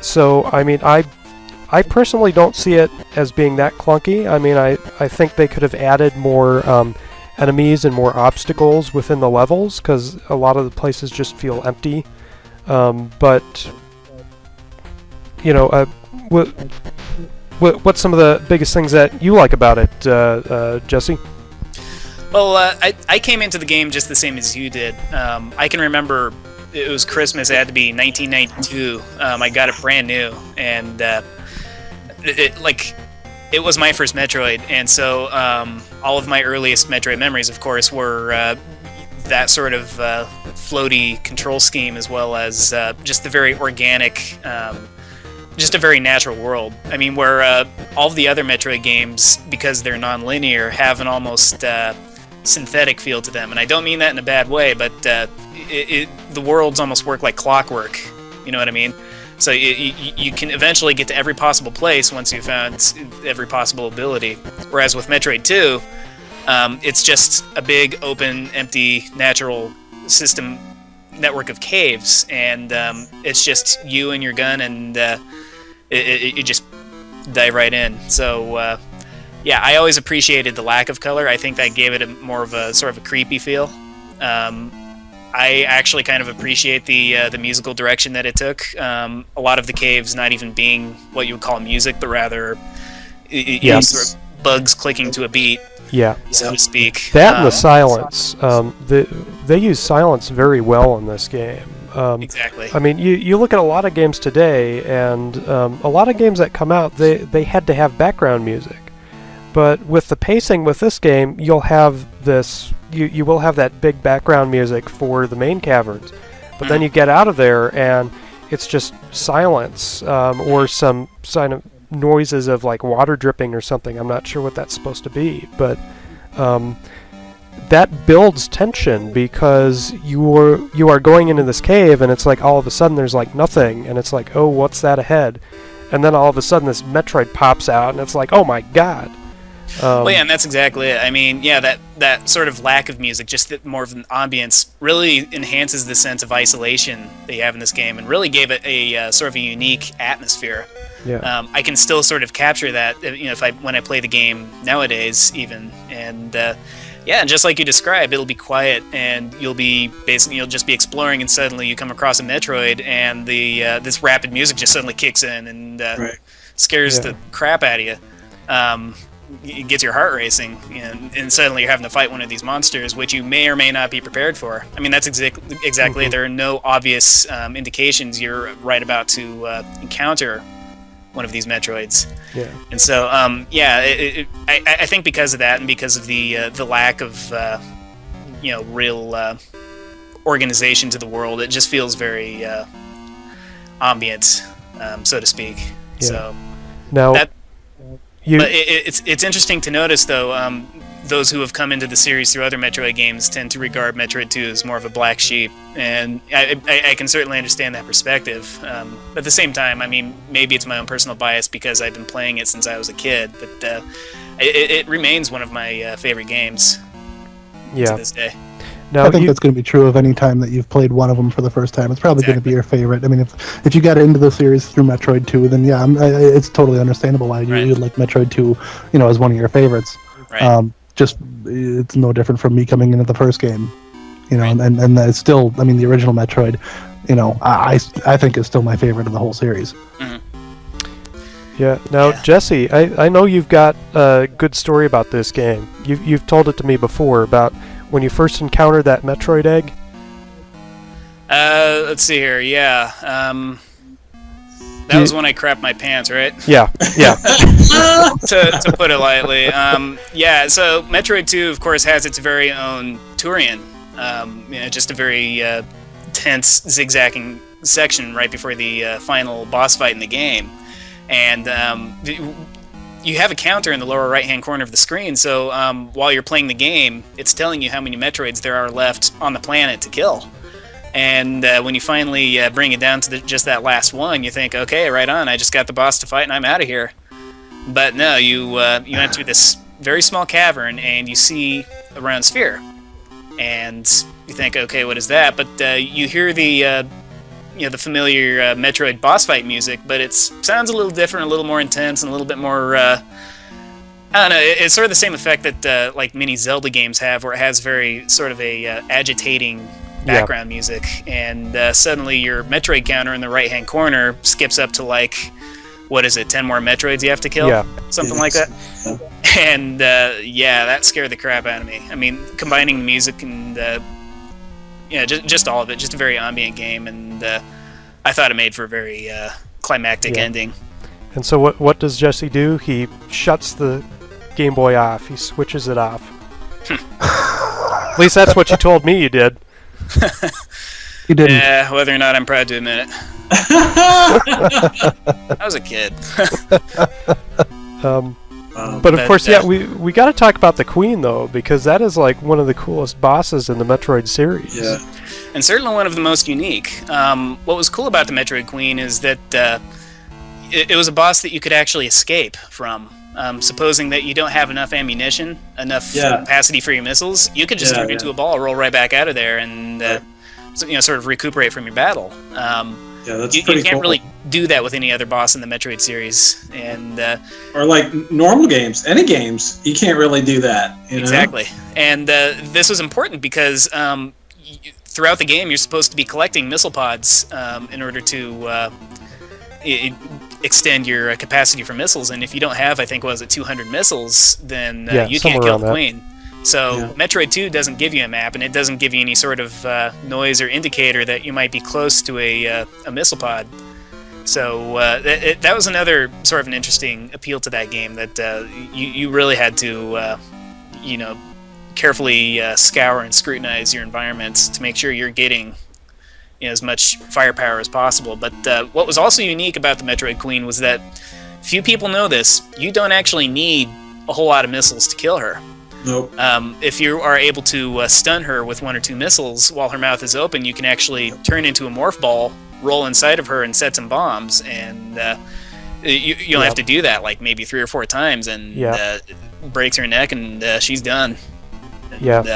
So, I mean, I personally don't see it as being that clunky. I mean, I think they could have added more enemies and more obstacles within the levels, because a lot of the places just feel empty. But, you know, what's some of the biggest things that you like about it, Jesse? Well, I came into the game just the same as you did. I can remember it was Christmas. It had to be 1992. I got it brand new, and it was my first Metroid. And so all of my earliest Metroid memories, of course, were that sort of floaty control scheme, as well as just the very organic, just a very natural world. I mean, where all of the other Metroid games, because they're non-linear, have an almost synthetic feel to them, and I don't mean that in a bad way, but the worlds almost work like clockwork. You know what I mean? So you can eventually get to every possible place once you've found every possible ability. Whereas with Metroid 2, it's just a big, open, empty, natural system network of caves, and it's just you and your gun, and you just dive right in. So yeah, I always appreciated the lack of color. I think that gave it more of a sort of a creepy feel. I actually kind of appreciate the musical direction that it took. A lot of the caves not even being what you would call music, but rather you know, sort of bugs clicking to a beat, so to speak. That and the silence. They use silence very well in this game. Exactly. I mean, you look at a lot of games today, and a lot of games that come out, they had to have background music. But with the pacing with this game, you'll have this. You will have that big background music for the main caverns, but then you get out of there and it's just silence, or some sign of noises of like water dripping or something. I'm not sure what that's supposed to be, but that builds tension, because you are going into this cave and it's like all of a sudden there's like nothing, and it's like, oh, what's that ahead? And then all of a sudden this Metroid pops out and it's like, oh my god. Well, yeah, and that's exactly it. I mean, yeah, that sort of lack of music, just more of an ambience, really enhances the sense of isolation that you have in this game, and really gave it a sort of a unique atmosphere. Yeah. I can still sort of capture that, you know, when I play the game nowadays, even, and yeah, and just like you described, it'll be quiet, and you'll just be exploring, and suddenly you come across a Metroid, and this rapid music just suddenly kicks in and scares the crap out of you. It gets your heart racing, and suddenly you're having to fight one of these monsters, which you may or may not be prepared for. I mean, that's exactly. There are no obvious indications you're right about to encounter one of these Metroids. Yeah. And so, I think because of that, and because of the lack of real organization to the world, it just feels very ambient, so to speak. Yeah. So now. But it's interesting to notice, though, those who have come into the series through other Metroid games tend to regard Metroid 2 as more of a black sheep, and I can certainly understand that perspective. But at the same time, I mean, maybe it's my own personal bias because I've been playing it since I was a kid, but it remains one of my favorite games to this day. Now, I think that's going to be true of any time that you've played one of them for the first time. It's probably going to be your favorite. I mean, if you got into the series through Metroid 2, then yeah, it's totally understandable why you'd like Metroid 2, you know, as one of your favorites. Right. Just it's no different from me coming into the first game, you know, and it's still, I mean, the original Metroid, you know, I think is still my favorite of the whole series. Mm-hmm. Yeah. Now, Jesse, I know you've got a good story about this game. You've told it to me before about when you first encountered that Metroid egg. Let's see here. Yeah. That was when I crapped my pants, right? Yeah. Yeah. to put it lightly. Yeah. So Metroid 2, of course, has its very own Turian. Just a very tense, zigzagging section right before the final boss fight in the game. And you have a counter in the lower right-hand corner of the screen, so while you're playing the game, it's telling you how many Metroids there are left on the planet to kill. And when you finally bring it down to just that last one, you think, okay, right on, I just got the boss to fight and I'm out of here. But no, you enter this very small cavern and you see a round sphere. And you think, okay, what is that? But you hear the familiar Metroid boss fight music, but it sounds a little different, a little more intense, and a little bit more... I don't know, it's sort of the same effect that like many Zelda games have, where it has very sort of a agitating background music, and suddenly your Metroid counter in the right-hand corner skips up to like, what is it, 10 more Metroids you have to kill? Yeah. Something like that. And that scared the crap out of me. I mean, combining the music and just all of it, just a very ambient game, and I thought it made for a very climactic ending. And so what does Jesse do? He shuts the Game Boy off. He switches it off. At least that's what you told me you did. You didn't. Yeah, whether or not I'm proud to admit it. I was a kid. But of course, we got to talk about the Queen, though, because that is like one of the coolest bosses in the Metroid series. Yeah. And certainly one of the most unique. What was cool about the Metroid Queen is that it was a boss that you could actually escape from. Supposing that you don't have enough ammunition, enough capacity for your missiles, you could just turn into a ball, roll right back out of there, and sort of recuperate from your battle. That's you pretty can't cool. really do that with any other boss in the Metroid series, and or like normal games, any games, you can't really do that. You know? Exactly. And this was important because throughout the game, you're supposed to be collecting missile pods in order to extend your capacity for missiles. And if you don't have, I think, 200 missiles, then you can't kill the Queen. So Metroid 2 doesn't give you a map, and it doesn't give you any sort of noise or indicator that you might be close to a missile pod. So that was another sort of an interesting appeal to that game, that you really had to carefully scour and scrutinize your environments to make sure you're getting as much firepower as possible. But what was also unique about the Metroid Queen was that few people know this. You don't actually need a whole lot of missiles to kill her. Nope. If you are able to stun her with 1 or 2 missiles while her mouth is open, you can actually turn into a morph ball, roll inside of her, and set some bombs. And you'll have to do that like maybe 3 or 4 times, and breaks her neck, and she's done. And,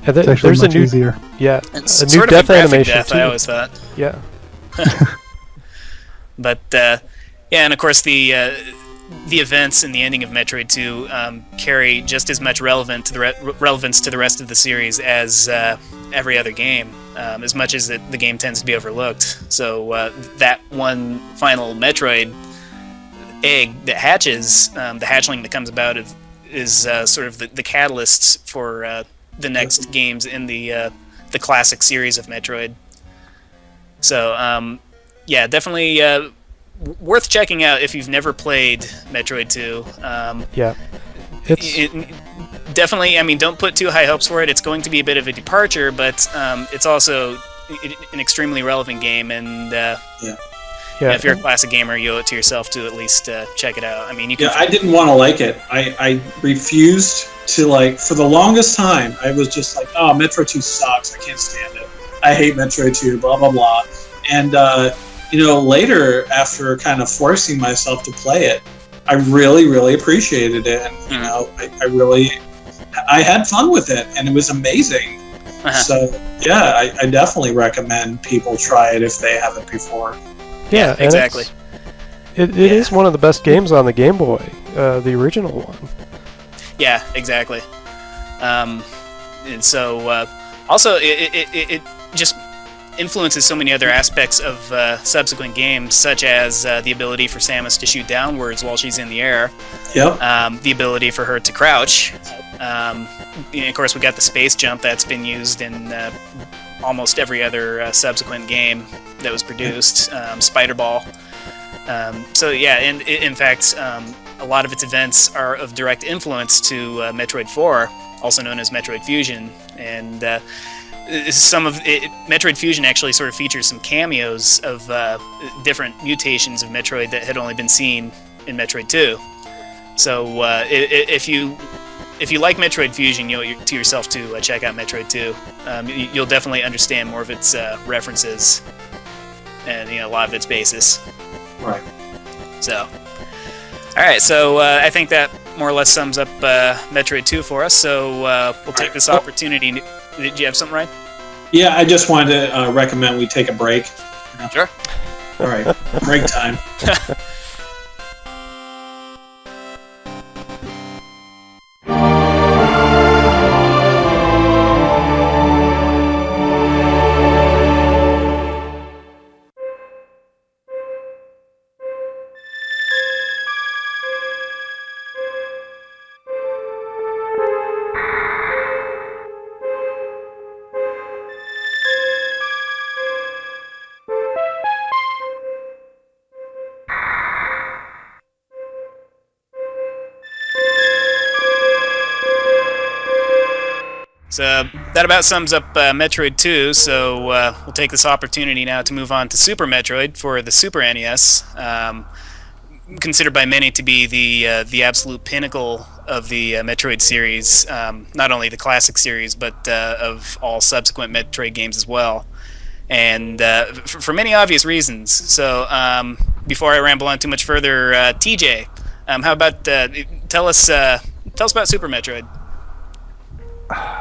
and it's actually much easier. Yeah, it's a new sort death of a graphic animation death, too. I always thought. Yeah. But and of course the events and the ending of Metroid 2 carry just as much relevance to the rest of the series as every other game, as much as the game tends to be overlooked. So that one final Metroid egg that hatches, the hatchling that comes about is sort of the catalyst for the next games in the classic series of Metroid. So definitely worth checking out if you've never played Metroid 2. It's definitely, I mean, don't put too high hopes for it. It's going to be a bit of a departure, but it's also an extremely relevant game, and if you're a classic gamer, you owe it to yourself to at least check it out. I mean, you can. I didn't want to like it. I refused to like. For the longest time, I was just like, "Oh, Metroid 2 sucks. I can't stand it. I hate Metroid 2." Blah blah blah. And later, after kind of forcing myself to play it, I really, really appreciated it, and I had fun with it, and it was amazing. So I definitely recommend people try it if they haven't before. Yeah, exactly. It is one of the best games on the Game Boy, the original one. Yeah, exactly. And so also it just influences so many other aspects of subsequent games, such as the ability for Samus to shoot downwards while she's in the air. Yep. The ability for her to crouch. Of course, we got the space jump that's been used in almost every other subsequent game that was produced. Spider Ball. And in fact, a lot of its events are of direct influence to Metroid 4, also known as Metroid Fusion, and some of it, Metroid Fusion actually sort of features some cameos of different mutations of Metroid that had only been seen in Metroid 2. So if you like Metroid Fusion, you owe it to yourself to check out Metroid 2. You'll definitely understand more of its references and a lot of its basis. Right. So, all right. So I think that more or less sums up Metroid 2 for us. So we'll take this opportunity. Did you have something, Ryan? Yeah, I just wanted to recommend we take a break. Sure. All right, break time. So that about sums up Metroid 2, so we'll take this opportunity now to move on to Super Metroid for the Super NES, considered by many to be the absolute pinnacle of the Metroid series, not only the classic series, but of all subsequent Metroid games as well, and for many obvious reasons. So before I ramble on too much further, TJ, how about tell us about Super Metroid?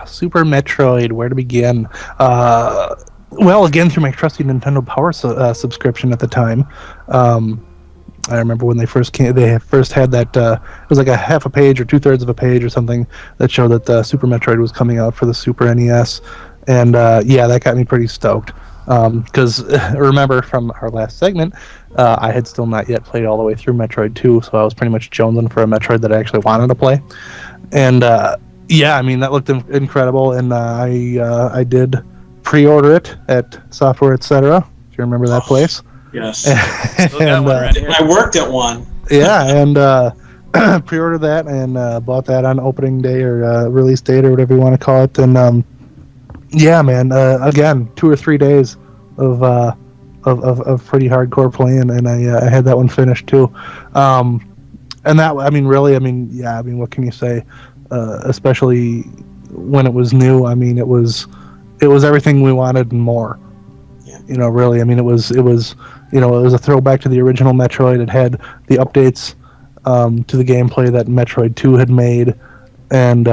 Super Metroid, where to begin? Well, again, through my trusty Nintendo Power subscription at the time. I remember when they first came, they first had that, it was like a half a page or 2/3 of a page or something that showed that Super Metroid was coming out for the Super NES. And yeah, that got me pretty stoked. Because remember from our last segment, I had still not yet played all the way through Metroid 2, so I was pretty much jonesing for a Metroid that I actually wanted to play. And yeah, I mean, that looked incredible, and I did pre-order it at Software Etc. If you remember that place. Yes. Still got one right here. I worked at one. Yeah, and pre-ordered that and bought that on opening day or release date or whatever you want to call it. And yeah, man, again, 2 or 3 days of pretty hardcore playing, and I had that one finished too. And that, I mean, really, I mean, yeah, I mean, what can you say? Especially when it was new, I mean, it was everything we wanted and more. Yeah. Really, I mean, it was it was a throwback to the original Metroid. It had the updates to the gameplay that Metroid 2 had made, and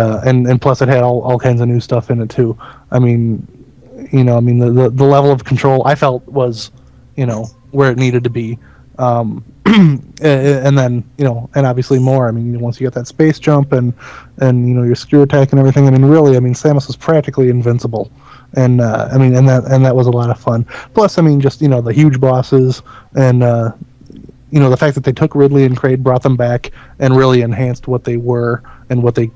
plus it had all kinds of new stuff in it too. I mean, the level of control I felt was, where it needed to be. And then and obviously more. I mean, once you get that space jump and your screw attack and everything. I mean, really, I mean, Samus was practically invincible, and I mean, and that was a lot of fun. Plus, I mean, just the huge bosses and the fact that they took Ridley and Kraid, brought them back, and really enhanced what they were and what they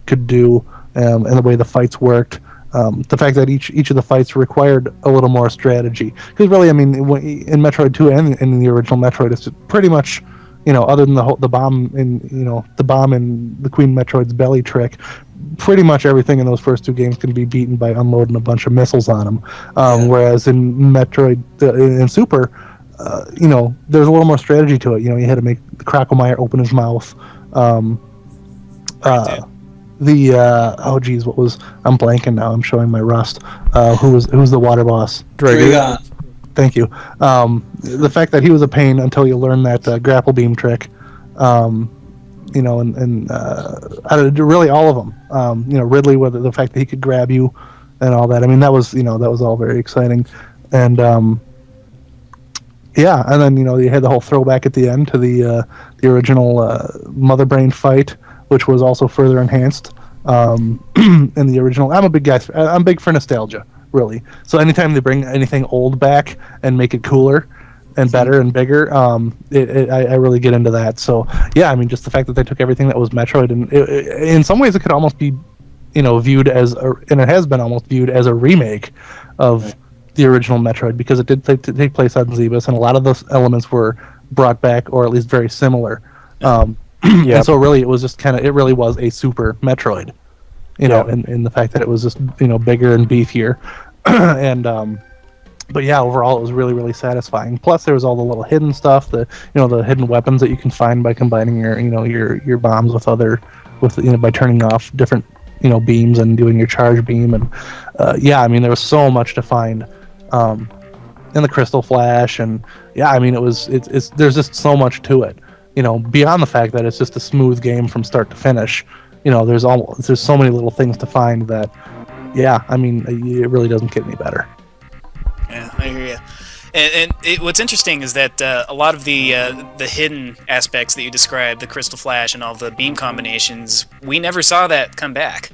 could do, and the way the fights worked. The fact that each of the fights required a little more strategy, because really, I mean, in Metroid 2 and in the original Metroid, it's pretty much, other than the bomb in the Queen Metroid's belly trick, pretty much everything in those first two games can be beaten by unloading a bunch of missiles on them. Whereas in Metroid in Super, there's a little more strategy to it. You had to make the Crocomire open his mouth. Oh geez, I'm blanking now. I'm showing my rust. Who's the water boss? Dragon. Thank you. The fact that he was a pain until you learn that grapple beam trick, and really all of them. Ridley, whether the fact that he could grab you and all that. I mean, that was all very exciting, and yeah, and then you had the whole throwback at the end to the original Mother Brain fight, which was also further enhanced in the original. I'm a big guy. I'm big for nostalgia, really. So anytime they bring anything old back and make it cooler and better and bigger, I really get into that. So yeah, I mean, just the fact that they took everything that was Metroid, and in some ways it could almost be, viewed as, and it has been almost viewed as a remake of the original Metroid, because it did take place on Zebus, and a lot of those elements were brought back, or at least very similar. Yeah. And so really, it was just it really was a Super Metroid, in the fact that it was just bigger and beefier, and but yeah, overall it was really, really satisfying. Plus, there was all the little hidden stuff, the hidden weapons that you can find by combining your bombs with by turning off different beams and doing your charge beam, and I mean there was so much to find in the Crystal Flash, and I mean there's just so much to it, beyond the fact that it's just a smooth game from start to finish. There's so many little things to find that, I mean, it really doesn't get any better. Yeah, I hear you. And what's interesting is that a lot of the hidden aspects that you described, the Crystal Flash and all the beam combinations, we never saw that come back.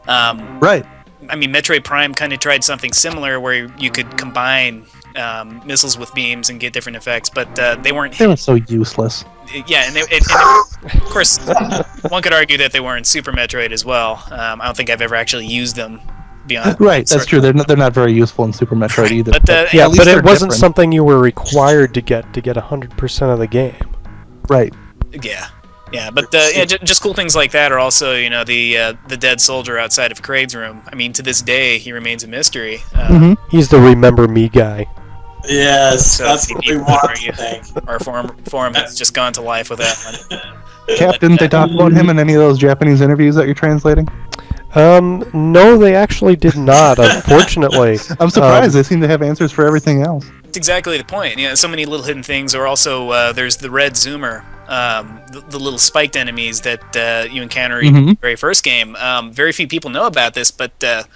Right. I mean, Metroid Prime kind of tried something similar where you could combine missiles with beams and get different effects, but they weren't. They were so useless. Yeah, and of course, one could argue that they were in Super Metroid as well. I don't think I've ever actually used them. Right, that's true. They're not very useful in Super Metroid either. But but it wasn't something you were required to get 100% of the game. Right. Yeah, but just cool things like that are also, the dead soldier outside of Craig's room. I mean, to this day, he remains a mystery. He's the Remember Me guy. Yes, so that's what we want to think. Our forum has just gone to life with that one. Cap, didn't they talk about him in any of those Japanese interviews that you're translating? No, they actually did not, unfortunately. I'm surprised. They seem to have answers for everything else. That's exactly the point. So many little hidden things. Or also, there's the red zoomer, the little spiked enemies that you encounter in the very first game. Very few people know about this, but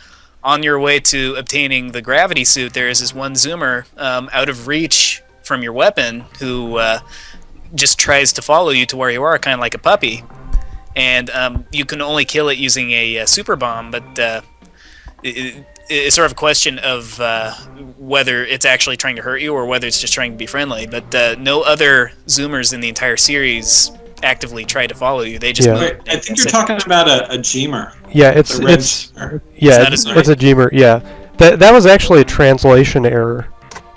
on your way to obtaining the gravity suit, there is this one zoomer out of reach from your weapon who just tries to follow you to where you are, kind of like a puppy. And you can only kill it using a super bomb, but it's sort of a question of whether it's actually trying to hurt you or whether it's just trying to be friendly. But no other Zoomers in the entire series actively try to follow you. They just move. I think you're talking about a Jeemer. Yeah, it's a Jeemer. Yeah, that was actually a translation error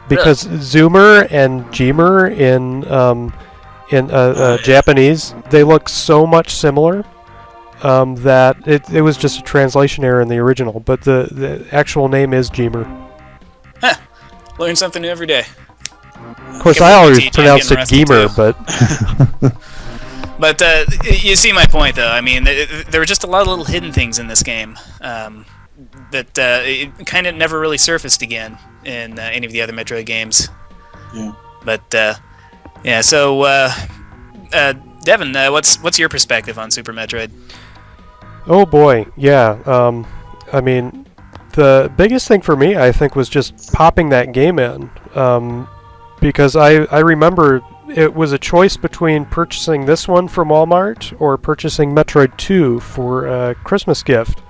because Zoomer and Jeemer in Japanese, they look so much similar that it was just a translation error in the original, but the actual name is Jeemer. Huh. Learn something new every day. Of course, I always pronounce it Geemer, but... But you see my point, though. I mean, there were just a lot of little hidden things in this game that it kind of never really surfaced again in any of the other Metroid games. Yeah. But... yeah, so, Devin, what's your perspective on Super Metroid? Oh boy, yeah. I mean, the biggest thing for me, I think, was just popping that game in. Because I remember it was a choice between purchasing this one from Walmart or purchasing Metroid 2 for a Christmas gift.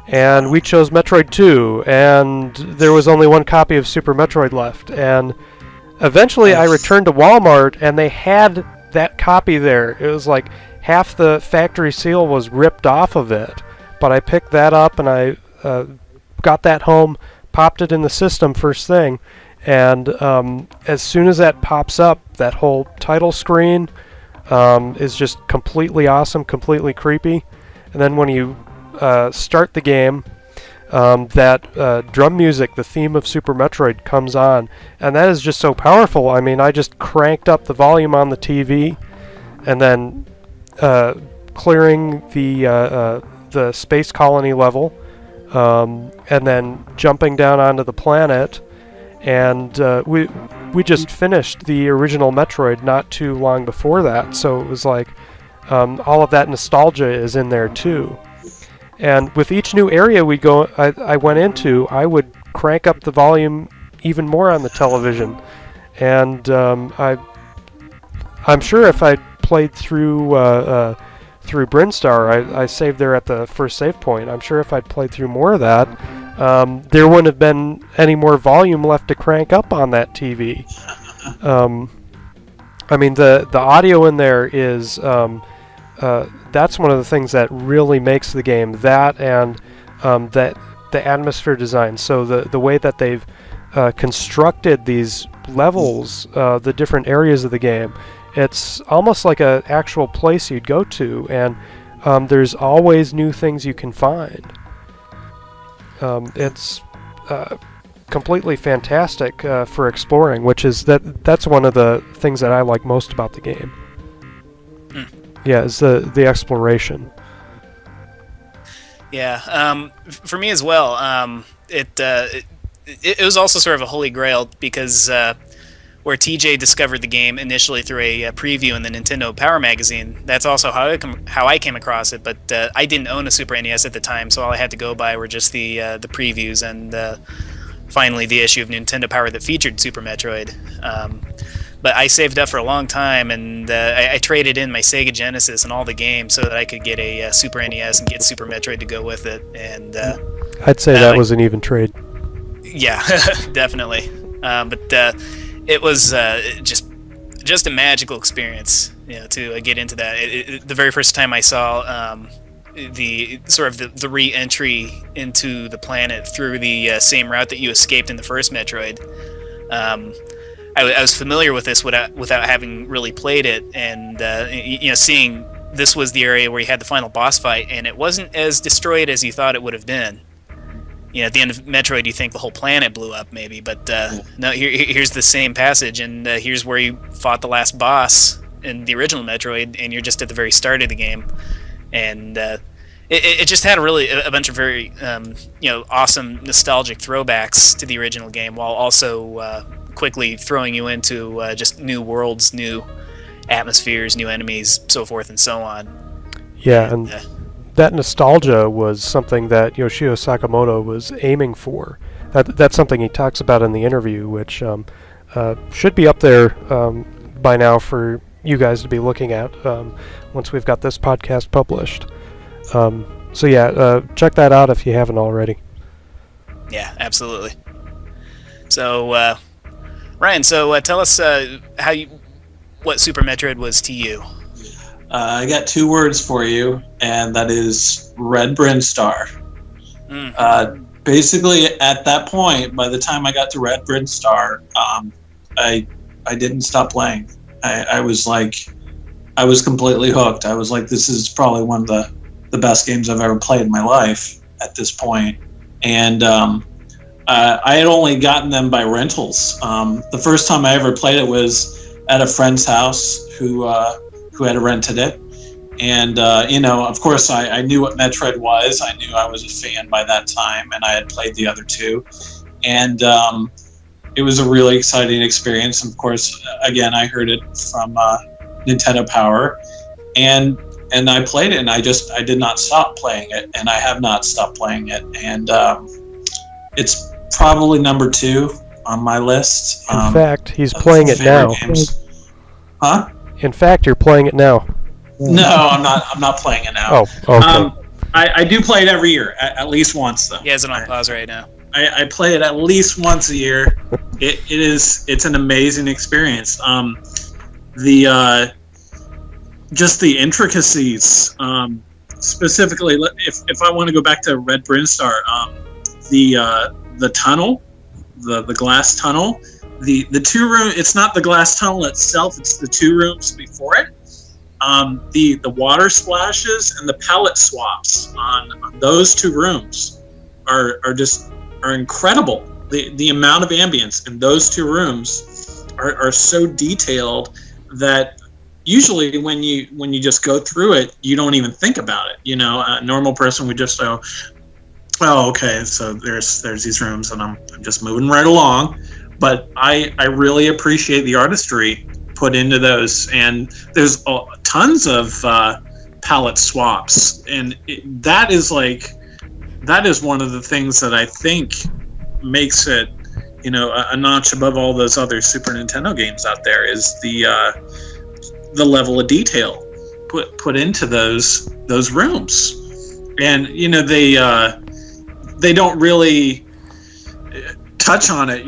And we chose Metroid 2, and there was only one copy of Super Metroid left. And eventually, I returned to Walmart, and they had that copy there. It was like half the factory seal was ripped off of it. But I picked that up, and I got that home, popped it in the system first thing, and as soon as that pops up, that whole title screen is just completely awesome, completely creepy. And then when you start the game, that drum music, the theme of Super Metroid, comes on, and that is just so powerful. I mean, I just cranked up the volume on the TV, and then clearing the space colony level, and then jumping down onto the planet, and we just finished the original Metroid not too long before that, so it was like all of that nostalgia is in there too. And with each new area I went into, I would crank up the volume even more on the television. And I'm sure if I'd played through Brinstar, I saved there at the first save point. I'm sure if I'd played through more of that, there wouldn't have been any more volume left to crank up on that TV. I mean, the audio in there is... that's one of the things that really makes the game. That and the atmosphere design. So the way that they've constructed these levels, the different areas of the game, it's almost like an actual place you'd go to, and there's always new things you can find. It's completely fantastic for exploring, which is that's one of the things that I like most about the game. Yeah, is the exploration. Yeah, for me as well. It was also sort of a holy grail because where TJ discovered the game initially through a preview in the Nintendo Power Magazine, that's also how I came across it. But I didn't own a Super NES at the time, so all I had to go by were just the previews and finally the issue of Nintendo Power that featured Super Metroid. But I saved up for a long time, and I traded in my Sega Genesis and all the games so that I could get a Super NES and get Super Metroid to go with it. And I'd say that was an even trade. Yeah, definitely. But it was just a magical experience, to get into that. The very first time I saw the sort of the re-entry into the planet through the same route that you escaped in the first Metroid. I was familiar with this without having really played it, and seeing this was the area where you had the final boss fight, and it wasn't as destroyed as you thought it would have been. At the end of Metroid, you think the whole planet blew up, maybe, but no. Here's the same passage, and here's where you fought the last boss in the original Metroid, and you're just at the very start of the game, and it just had a bunch of very awesome nostalgic throwbacks to the original game, while also quickly throwing you into just new worlds, new atmospheres, new enemies, so forth and so on. Yeah, and that nostalgia was something that Yoshio Sakamoto was aiming for. That's something he talks about in the interview, which should be up there by now for you guys to be looking at once we've got this podcast published. So yeah, check that out if you haven't already. Yeah, absolutely. So, Ryan, tell us what Super Metroid was to you. I got 2 words for you, and that is Red Brinstar. Basically, at that point, by the time I got to Red Brinstar, I didn't stop playing. I was completely hooked. I was like, this is probably one of the best games I've ever played in my life at this point. And I had only gotten them by rentals. The first time I ever played it was at a friend's house who had rented it. And, of course, I knew what Metroid was. I knew I was a fan by that time, and I had played the other 2. And it was a really exciting experience. And, of course, again, I heard it from Nintendo Power. And I played it, and I did not stop playing it, and I have not stopped playing it. And it's probably number 2 on my list. In fact, he's playing it now. Games. Huh? In fact, you're playing it now. No, I'm not. I'm not playing it now. Oh, okay. I do play it every year, at least once though. He has it on pause right now. I play it at least once a year. It's an amazing experience. Just the intricacies. Specifically, if I want to go back to Red Brinstar, the tunnel, the glass tunnel, the 2 room. It's not the glass tunnel itself. It's the 2 rooms before it. The water splashes and the palette swaps on those 2 rooms are incredible. The amount of ambience in those 2 rooms are so detailed that usually when you just go through it, you don't even think about it. A normal person would just go, oh, okay, so there's these rooms, and I'm just moving right along. But I really appreciate the artistry put into those, and there's tons of palette swaps, and that is one of the things that I think makes it a notch above all those other Super Nintendo games out there, is the level of detail put into those rooms. And they don't really touch on it,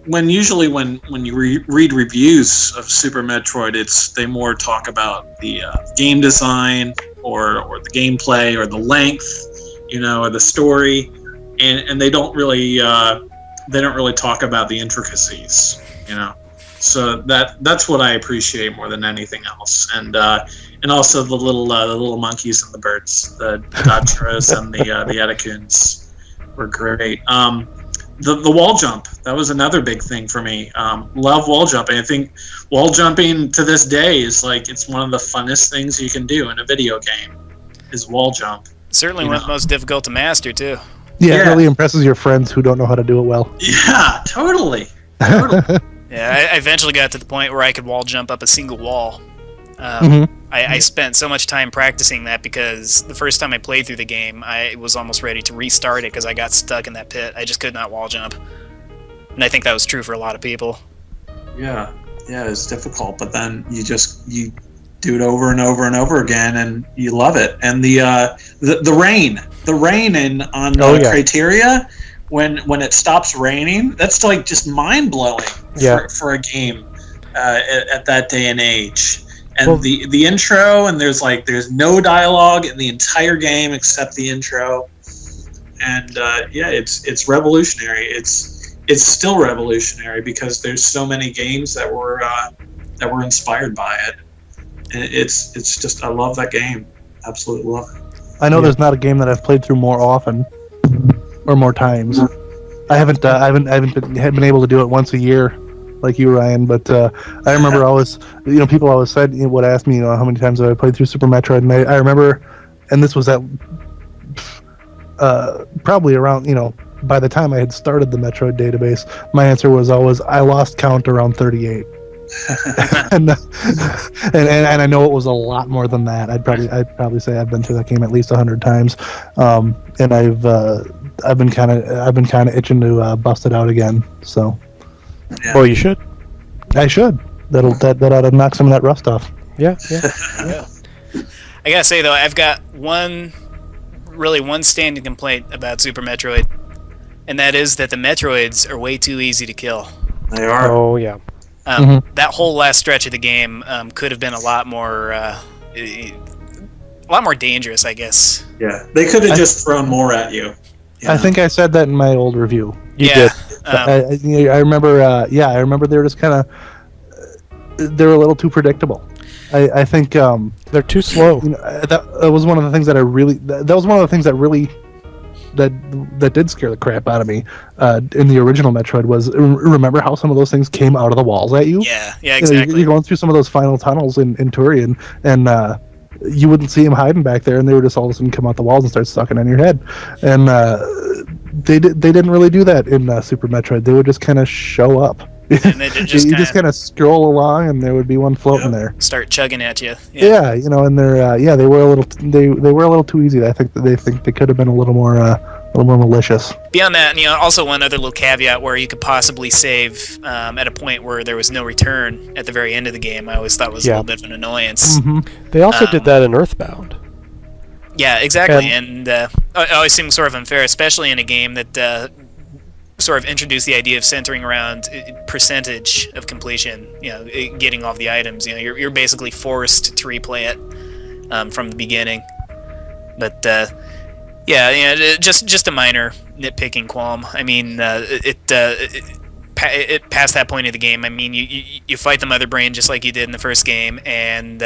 when you read reviews of Super Metroid, they more talk about the game design or the gameplay or the length, or the story, and they don't really talk about the intricacies, So that's what I appreciate more than anything else, and also the little monkeys and the birds, the Dachiros and the Etecuns were great. the wall jump, that was another big thing for me. Love wall jumping. I think wall jumping to this day is like, it's one of the funnest things you can do in a video game, is wall jump. Certainly one of the most difficult to master too. Yeah, it really impresses your friends who don't know how to do it well. Yeah, totally. Yeah, I eventually got to the point where I could wall jump up a single wall. I spent so much time practicing that because the first time I played through the game, I was almost ready to restart it because I got stuck in that pit. I just could not wall jump. And I think that was true for a lot of people. Yeah, it's difficult, but then you do it over and over and over again, and you love it. And the rain on Criteria, when it stops raining, that's like just mind blowing for a game at that day and age. And the intro, and there's no dialogue in the entire game except the intro, and it's revolutionary. It's still revolutionary because there's so many games that were inspired by it. And it's just, I love that game. Absolutely love it. I know there's not a game that I've played through more often or more times. I haven't been able to do it once a year like you, Ryan, but I remember always, people always would ask me, how many times have I played through Super Metroid, and I remember, and this was at probably around, by the time I had started the Metroid Database, my answer was always, I lost count around 38. and I know it was a lot more than that. I'd probably say I've been through that game at least 100 times, and I've been kind of itching to bust it out again. So, well, you should. I should. That ought to knock some of that rust off. Yeah. I gotta say though, I've got one standing complaint about Super Metroid, and that is that the Metroids are way too easy to kill. They are. Oh yeah. That whole last stretch of the game could have been a lot more dangerous, I guess. Yeah, they could have just thrown more at you. I think I said that in my old review. You did. I remember. I remember they were just kind of. They were a little too predictable. I think they're too slow. That was one of the things that I really. That was one of the things that really. That did scare the crap out of me in the original Metroid was, remember how some of those things came out of the walls at you? Yeah, exactly. You're going through some of those final tunnels in Turian, and you wouldn't see them hiding back there, and they would just all of a sudden come out the walls and start sucking on your head. And they didn't really do that in Super Metroid. They would just kind of show up. And they just kind of scroll along, and there would be one floating there. Start chugging at you. Yeah, and they're they were a little too easy. I think they could have been a little more malicious. Beyond that, also one other little caveat where you could possibly save at a point where there was no return at the very end of the game. I always thought was a little bit of an annoyance. Mm-hmm. They also did that in Earthbound. Yeah, exactly, and it always seemed sort of unfair, especially in a game that sort of introduced the idea of centering around percentage of completion. Getting all the items. You're basically forced to replay it from the beginning. But just a minor nitpicking qualm. I mean, it past that point of the game. I mean, you fight the Mother Brain just like you did in the first game, and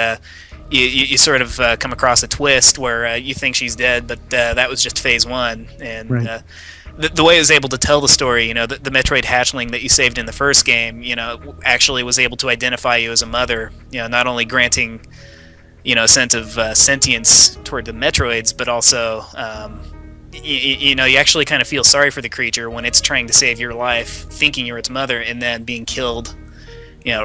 you sort of come across a twist where you think she's dead, but that was just phase one, and. Right. The way it was able to tell the story, the Metroid hatchling that you saved in the first game, actually was able to identify you as a mother, not only granting, a sense of sentience toward the Metroids, but also, you actually kind of feel sorry for the creature when it's trying to save your life, thinking you're its mother, and then being killed,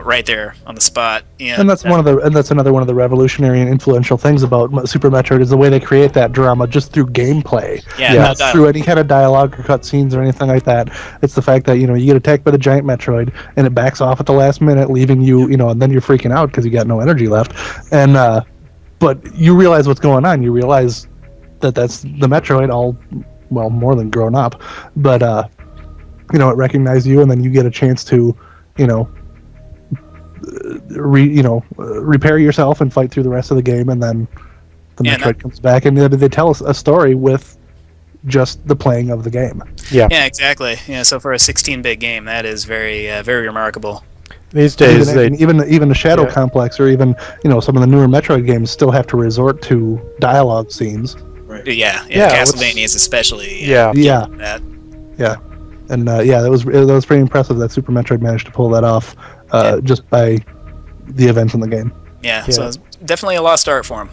right there on the spot. And that's another one of the revolutionary and influential things about Super Metroid is the way they create that drama just through gameplay. Yeah, not through any kind of dialogue or cutscenes or anything like that. It's the fact that you get attacked by the giant Metroid and it backs off at the last minute, leaving you, and then you're freaking out because you got no energy left. And but you realize what's going on. You realize that that's the Metroid, all more than grown up, but it recognizes you, and then you get a chance to, repair yourself and fight through the rest of the game, and then the Metroid comes back, and they tell us a story with just the playing of the game. Yeah, exactly. So for a 16-bit game, that is very, very remarkable. These days, even the Shadow Complex, or even some of the newer Metroid games, still have to resort to dialogue scenes. Right. Yeah. Castlevania's especially. Yeah. And yeah, that was pretty impressive that Super Metroid managed to pull that off just by the events in the game. Yeah, so it's definitely a lost art for him.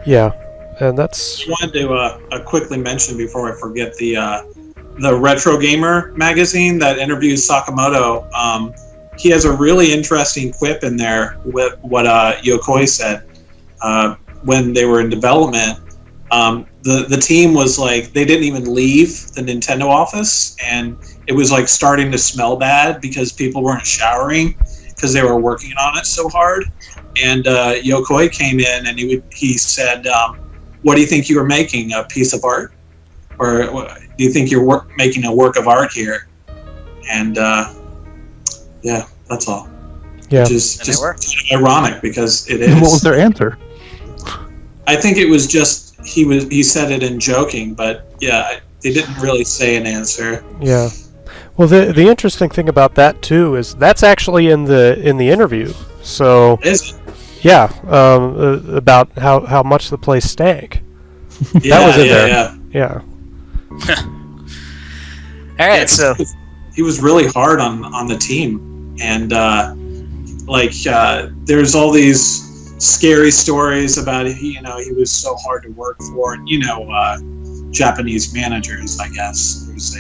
Yeah, and that's. I wanted to quickly mention before I forget the Retro Gamer magazine that interviews Sakamoto. He has a really interesting quip in there with what Yokoi said when they were in development. The team was like, they didn't even leave the Nintendo office, and it was like starting to smell bad because people weren't showering because they were working on it so hard. And Yokoi came in and he said, what do you think you were making, a piece of art? Or do you think you're making a work of art here? And yeah, that's all. Yeah. Which is just kind of ironic because it is. What was their answer? I think it was just he said it in joking, but yeah, they didn't really say an answer. Yeah. Well, the interesting thing about that too is that's actually in the interview. So Is it? yeah, about how much the place stank. Yeah, that was in there. Yeah. All right, so he was really hard on the team, and there's all these scary stories about he was so hard to work for, and Japanese managers, I guess there's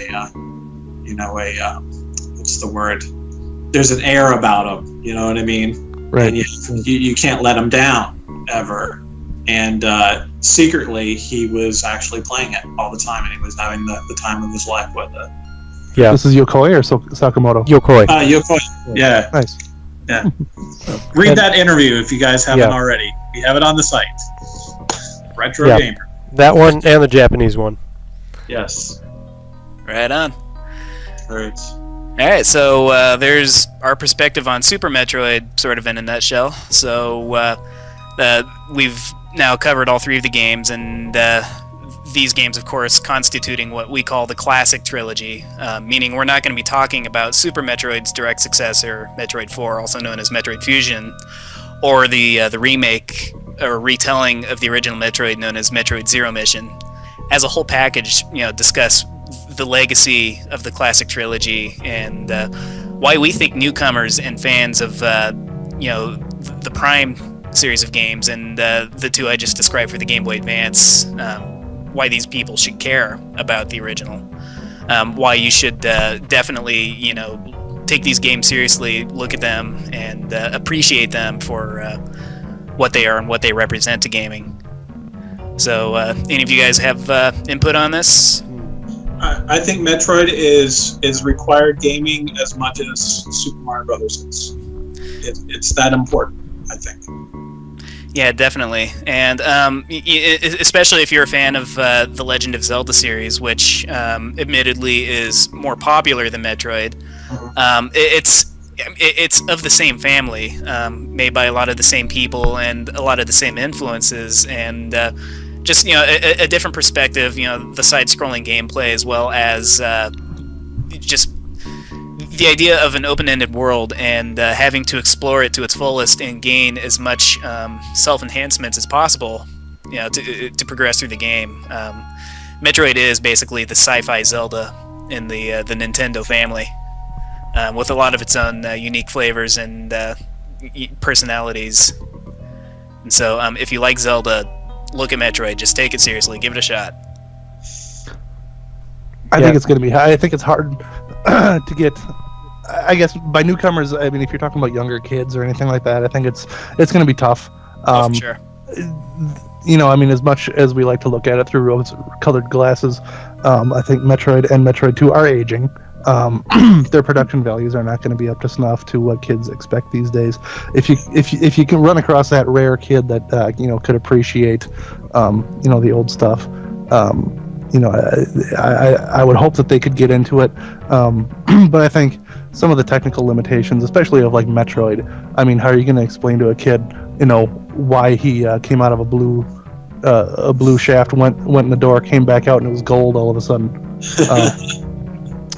what's the word? There's an air about him, you know what I mean? Right. And you can't let him down ever. And secretly, he was actually playing it all the time, and he was having the time of his life with it. Yeah. This is Yokoi or Sakamoto? Yokoi. Yokoi. Yeah. Nice. Yeah. Read that interview if you guys haven't already. We have it on the site. Retro Gamer. That one and the Japanese one. Yes. right on. All right. All right, so there's our perspective on Super Metroid, sort of in a nutshell. So we've now covered all three of the games, and these games, of course, constituting what we call the classic trilogy, meaning we're not going to be talking about Super Metroid's direct successor, Metroid 4, also known as Metroid Fusion, or the remake or retelling of the original Metroid known as Metroid Zero Mission. As a whole package, discuss the legacy of the classic trilogy and why we think newcomers and fans of the Prime series of games and the two I just described for the Game Boy Advance, why these people should care about the original, why you should definitely take these games seriously, look at them, and appreciate them for what they are and what they represent to gaming. So any of you guys have input on this? I think Metroid is required gaming as much as Super Mario Brothers is. It's that important, I think. Yeah, definitely, and especially if you're a fan of the Legend of Zelda series, which admittedly is more popular than Metroid. It's of the same family, made by a lot of the same people and a lot of the same influences, and just a different perspective. The side-scrolling gameplay, as well as just the idea of an open-ended world and having to explore it to its fullest and gain as much self-enhancements as possible, to progress through the game. Metroid is basically the sci-fi Zelda in the Nintendo family, with a lot of its own unique flavors and personalities. And so, if you like Zelda, look at Metroid. Just take it seriously. Give it a shot. I think it's going to be. I think it's hard to get. I guess by newcomers, I mean if you're talking about younger kids or anything like that, I think it's going to be tough. For sure. I mean, as much as we like to look at it through rose-colored glasses, I think Metroid and Metroid 2 are aging. Their production values are not going to be up to snuff to what kids expect these days. If you can run across that rare kid that could appreciate the old stuff, I would hope that they could get into it. But I think some of the technical limitations, especially of like Metroid, I mean, how are you going to explain to a kid, why he came out of a blue shaft, went in the door, came back out, and it was gold all of a sudden?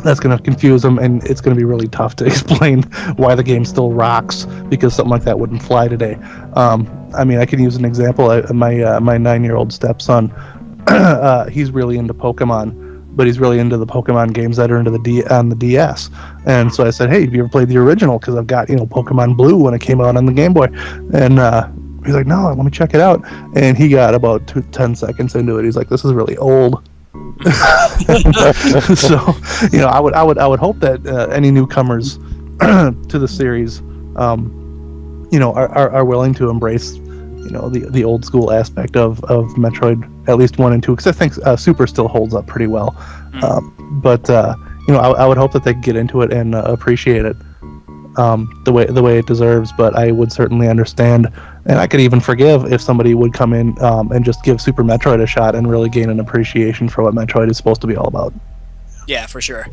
That's going to confuse them, and it's going to be really tough to explain why the game still rocks, because something like that wouldn't fly today. I mean, I can use an example. My 9-year-old stepson, he's really into Pokemon, but he's really into the Pokemon games that are into on the DS. And so I said, hey, have you ever played the original? Because I've got Pokemon Blue when it came out on the Game Boy. And he's like, no, let me check it out. And he got about 10 seconds into it. He's like, this is really old. So I would hope that any newcomers to the series are willing to embrace the old school aspect of Metroid, at least 1 and 2, because I think Super still holds up pretty well. But I would hope that they get into it and appreciate it the way it deserves. But I would certainly understand, and I could even forgive if somebody would come in and just give Super Metroid a shot and really gain an appreciation for what Metroid is supposed to be all about. Yeah, for sure.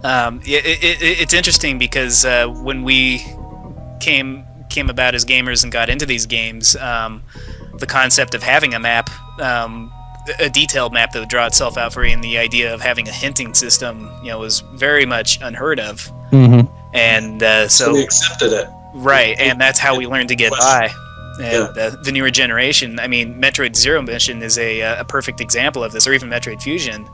It's interesting because when we came about as gamers and got into these games, the concept of having a map, a detailed map that would draw itself out for you, and the idea of having a hinting system, was very much unheard of. Mm-hmm. And so we accepted it. Right, and that's how we learned to get by. And the newer generation, I mean, Metroid Zero Mission is a perfect example of this, or even Metroid Fusion.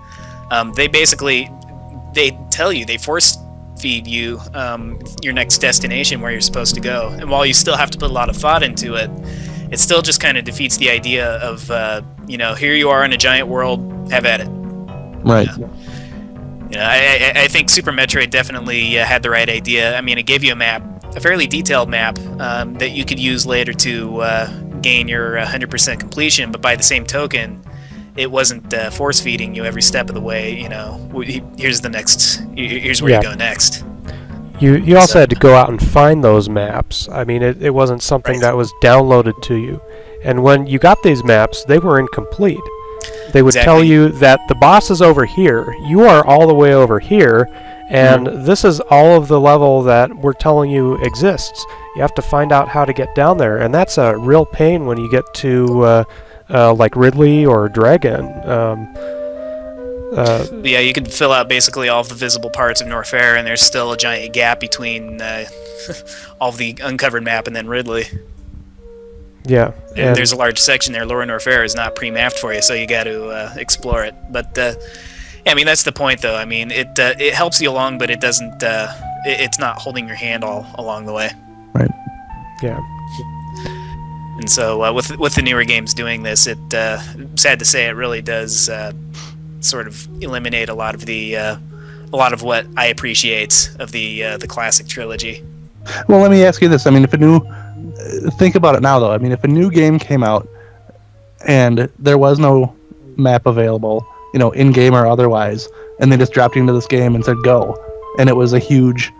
They tell you, they force feed you your next destination where you're supposed to go. And while you still have to put a lot of thought into it, it still just kind of defeats the idea of, here you are in a giant world, have at it. Right. I think Super Metroid definitely had the right idea. I mean, it gave you a map, a fairly detailed map that you could use later to gain your 100% completion, but by the same token, it wasn't force feeding you every step of the way. Here's where you go next. You also had to go out and find those maps. I mean, it wasn't something that was downloaded to you. And when you got these maps, they were incomplete. They would tell you that the boss is over here, you are all the way over here, and this is all of the level that we're telling you exists. You have to find out how to get down there, and that's a real pain when you get to like Ridley or Dragon. Yeah, you can fill out basically all of the visible parts of Norfair, and there's still a giant gap between all of the uncovered map and then Ridley. Yeah, and there's a large section there. Lower Norfair is not pre-mapped for you, so you got to explore it. But I mean, that's the point, though. I mean, it helps you along, but it doesn't. It's not holding your hand all along the way. Right. Yeah. And so with the newer games doing this, it sad to say, it really does sort of eliminate a lot of what I appreciate of the classic trilogy. Well, let me ask you this. I mean, think about it now, though. I mean, if a new game came out and there was no map available, in-game or otherwise, and they just dropped you into this game and said go, and it was a huge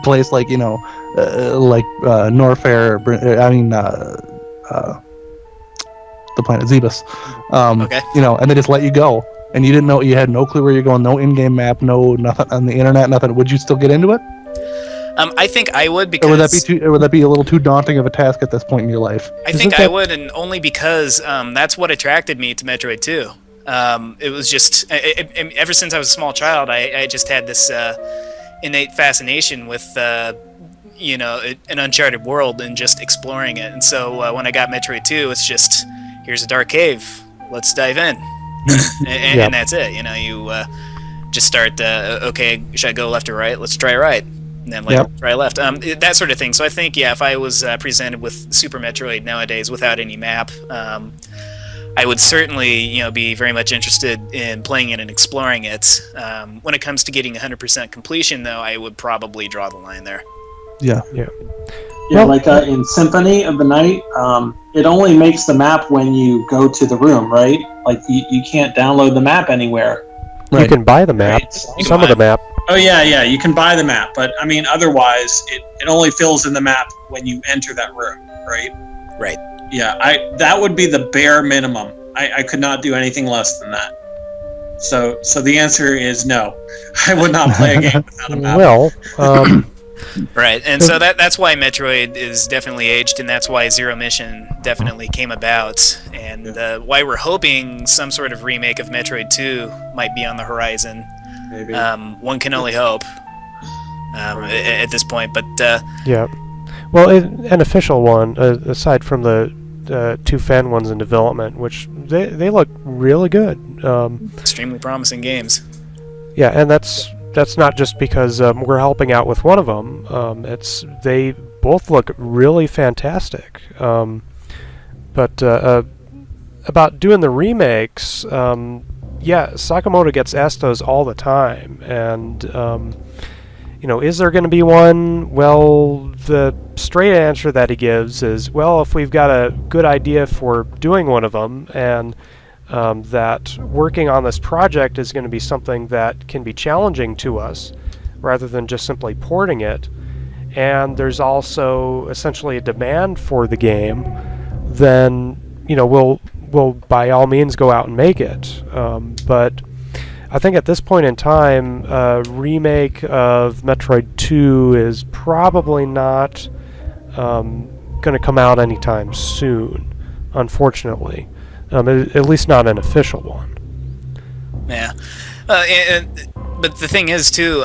place like Norfair, the planet Zebus, okay. And they just let you go, and you didn't know, you had no clue where you're going, no in-game map, no nothing on the internet, nothing. Would you still get into it? I think I would, because... Or would that be a little too daunting of a task at this point in your life? I think I would, and only because that's what attracted me to Metroid 2. It was just... ever since I was a small child, I just had this innate fascination with, an uncharted world and just exploring it. And so when I got Metroid 2, it's just, here's a dark cave, let's dive in. And that's it. You just start, okay, should I go left or right? Let's try right. And then try left. That sort of thing. So I think, if I was presented with Super Metroid nowadays without any map, I would certainly, be very much interested in playing it and exploring it. When it comes to getting 100% completion, though, I would probably draw the line there. Yeah. Like in Symphony of the Night, it only makes the map when you go to the room, right? Like you can't download the map anywhere. Right. You can buy the map, some of the map. Oh yeah, you can buy the map, but I mean, otherwise, it only fills in the map when you enter that room, right? Right. Yeah, that would be the bare minimum. I could not do anything less than that. So the answer is no. I would not play a game without a map. Well, right, and so that's why Metroid is definitely aged, and that's why Zero Mission definitely came about, and why we're hoping some sort of remake of Metroid 2 might be on the horizon. Maybe. One can only hope at this point, but... yeah. Well, an official one, aside from the two fan ones in development, which they look really good. Extremely promising games. Yeah, and that's not just because we're helping out with one of them. They both look really fantastic. But about doing the remakes, Sakamoto gets asked those all the time, and is there going to be one? Well, the straight answer that he gives is, well, if we've got a good idea for doing one of them, and that working on this project is going to be something that can be challenging to us, rather than just simply porting it, and there's also essentially a demand for the game, then we'll by all means go out and make it. But I think at this point in time, a remake of Metroid 2 is probably not going to come out anytime soon, unfortunately. At least not an official one. Yeah. But the thing is, too,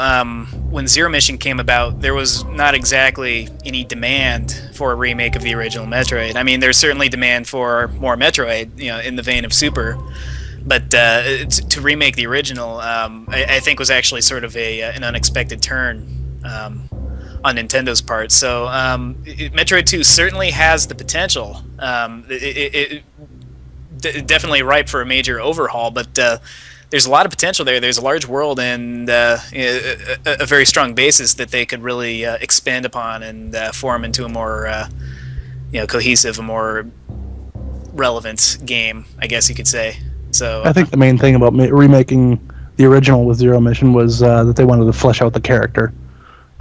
when Zero Mission came about, there was not exactly any demand for a remake of the original Metroid. I mean, there's certainly demand for more Metroid, in the vein of Super. But to remake the original, I think was actually sort of an unexpected turn on Nintendo's part. So Metroid 2 certainly has the potential. It definitely ripe for a major overhaul, but there's a lot of potential there. There's a large world and a very strong basis that they could really expand upon and form into a more cohesive, a more relevant game, I guess you could say. So I think the main thing about remaking the original with Zero Mission was that they wanted to flesh out the character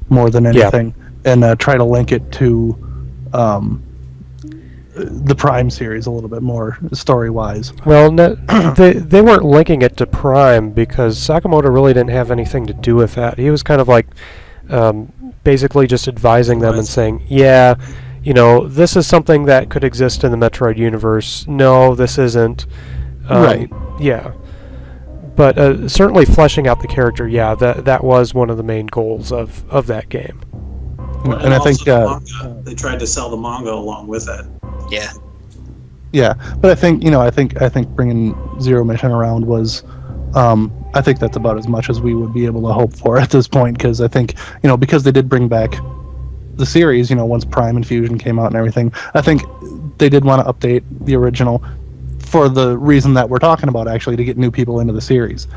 more than anything, and try to link it to the Prime series a little bit more story-wise. Well, they weren't linking it to Prime because Sakamoto really didn't have anything to do with that. He was kind of like basically just advising them and saying, this is something that could exist in the Metroid universe. No, this isn't. Right. Yeah. But certainly fleshing out the character, that was one of the main goals of that game. And I think they tried to sell the manga along with it. Yeah. Yeah, but I think I think bringing Zero Mission around was, I think that's about as much as we would be able to hope for at this point, because I think because they did bring back the series, once Prime and Fusion came out and everything, I think they did want to update the original for the reason that we're talking about, actually, to get new people into the series,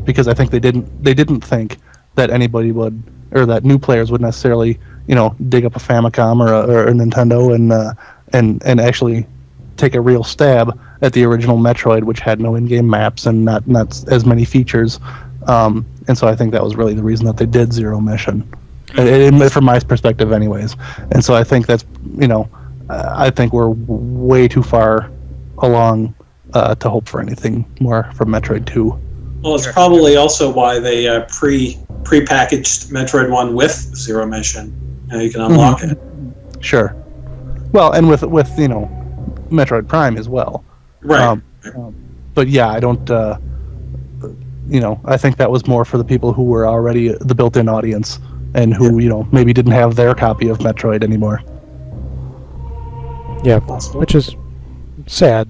because I think they didn't think that anybody would, or that new players would necessarily dig up a Famicom or a Nintendo and actually take a real stab at the original Metroid, which had no in-game maps and not as many features. And so I think that was really the reason that they did Zero Mission, from my perspective anyways. And so I think that's, I think we're way too far along to hope for anything more from Metroid 2. Well, it's probably also why they pre-packaged Metroid 1 with Zero Mission. Now you can unlock it. Sure. Well, and with Metroid Prime as well. Right. But yeah, I don't. I think that was more for the people who were already the built-in audience and who maybe didn't have their copy of Metroid anymore. Yeah, which is sad,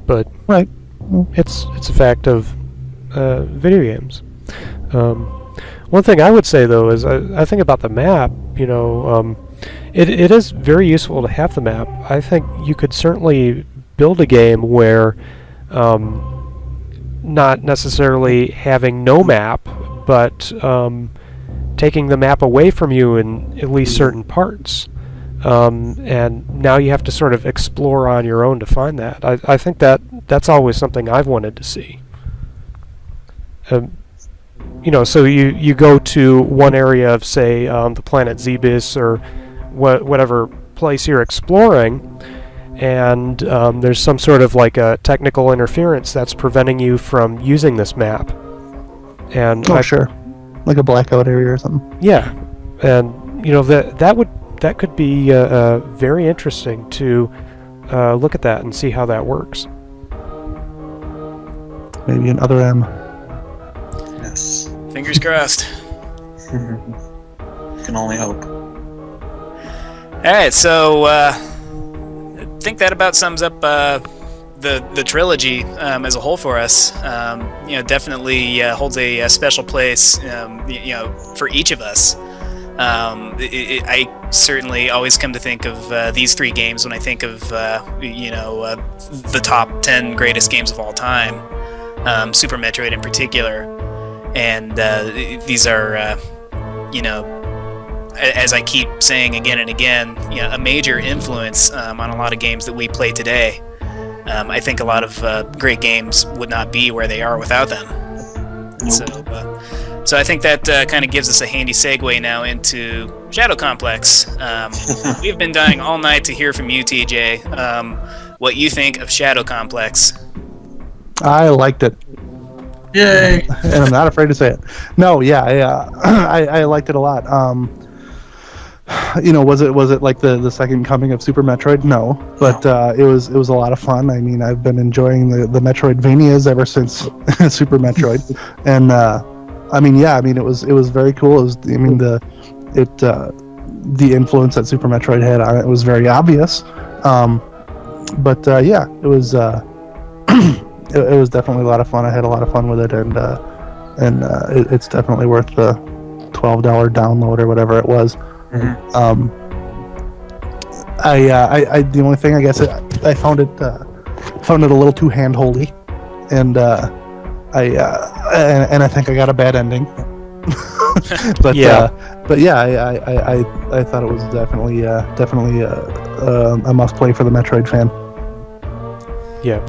but right. It's a fact of video games. One thing I would say though is I think about the map. It is very useful to have the map. I think you could certainly build a game where not necessarily having no map, but taking the map away from you in at least certain parts. And now you have to sort of explore on your own to find that. I think that's always something I've wanted to see. So you go to one area of, say, the planet Zebus or whatever place you're exploring, and there's some sort of like a technical interference that's preventing you from using this map. And sure, like a blackout area or something. Yeah, and that could be very interesting to look at that and see how that works. Maybe another M. Yes. Fingers crossed. Can only hope. All right, so I think that about sums up the the trilogy as a whole for us, definitely holds a special place, for each of us. I certainly always come to think of these three games when I think of the top 10 greatest games of all time, Super Metroid in particular, and these are as I keep saying again and again, a major influence on a lot of games that we play today. I think a lot of great games would not be where they are without them. Nope. So I think that kind of gives us a handy segue now into Shadow Complex. We've been dying all night to hear from you, TJ, what you think of Shadow Complex. I liked it. Yay! And I'm not afraid to say it. No, yeah, I liked it a lot. Was it like the second coming of Super Metroid? No, but it was a lot of fun. I mean, I've been enjoying the Metroidvanias ever since Super Metroid, and it was very cool. It was, the influence that Super Metroid had on it was very obvious. It was it was definitely a lot of fun. I had a lot of fun with it, and it's definitely worth the $12 download or whatever it was. Mm-hmm. The only thing I guess I found it a little too handholdy, and I think I got a bad ending. But I thought it was definitely a must play for the Metroid fan. Yeah.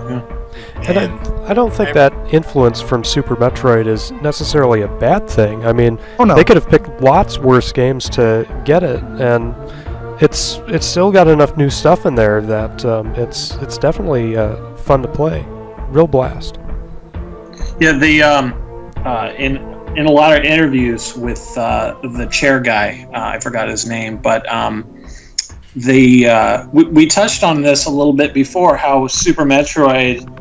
And I don't think that influence from Super Metroid is necessarily a bad thing. I mean, They could have picked lots worse games to get it, and it's still got enough new stuff in there that it's definitely fun to play. Real blast. Yeah, in a lot of interviews with the chair guy, I forgot his name, but we touched on this a little bit before, how Super Metroid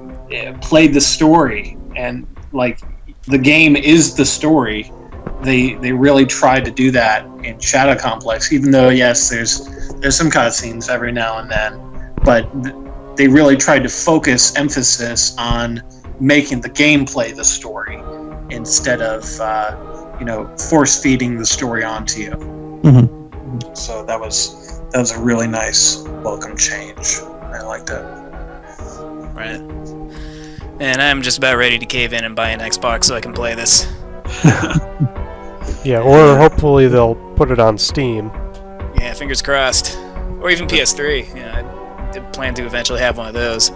played the story, and like the game is the story. They really tried to do that in Shadow Complex, even though yes, there's some cutscenes every now and then, but they really tried to focus emphasis on making the gameplay the story instead of force feeding the story onto you. Mm-hmm. So that was a really nice welcome change. I liked it. Right. And I'm just about ready to cave in and buy an Xbox so I can play this. Yeah, or hopefully they'll put it on Steam. Yeah, fingers crossed. Or even PS3. I did plan to eventually have one of those.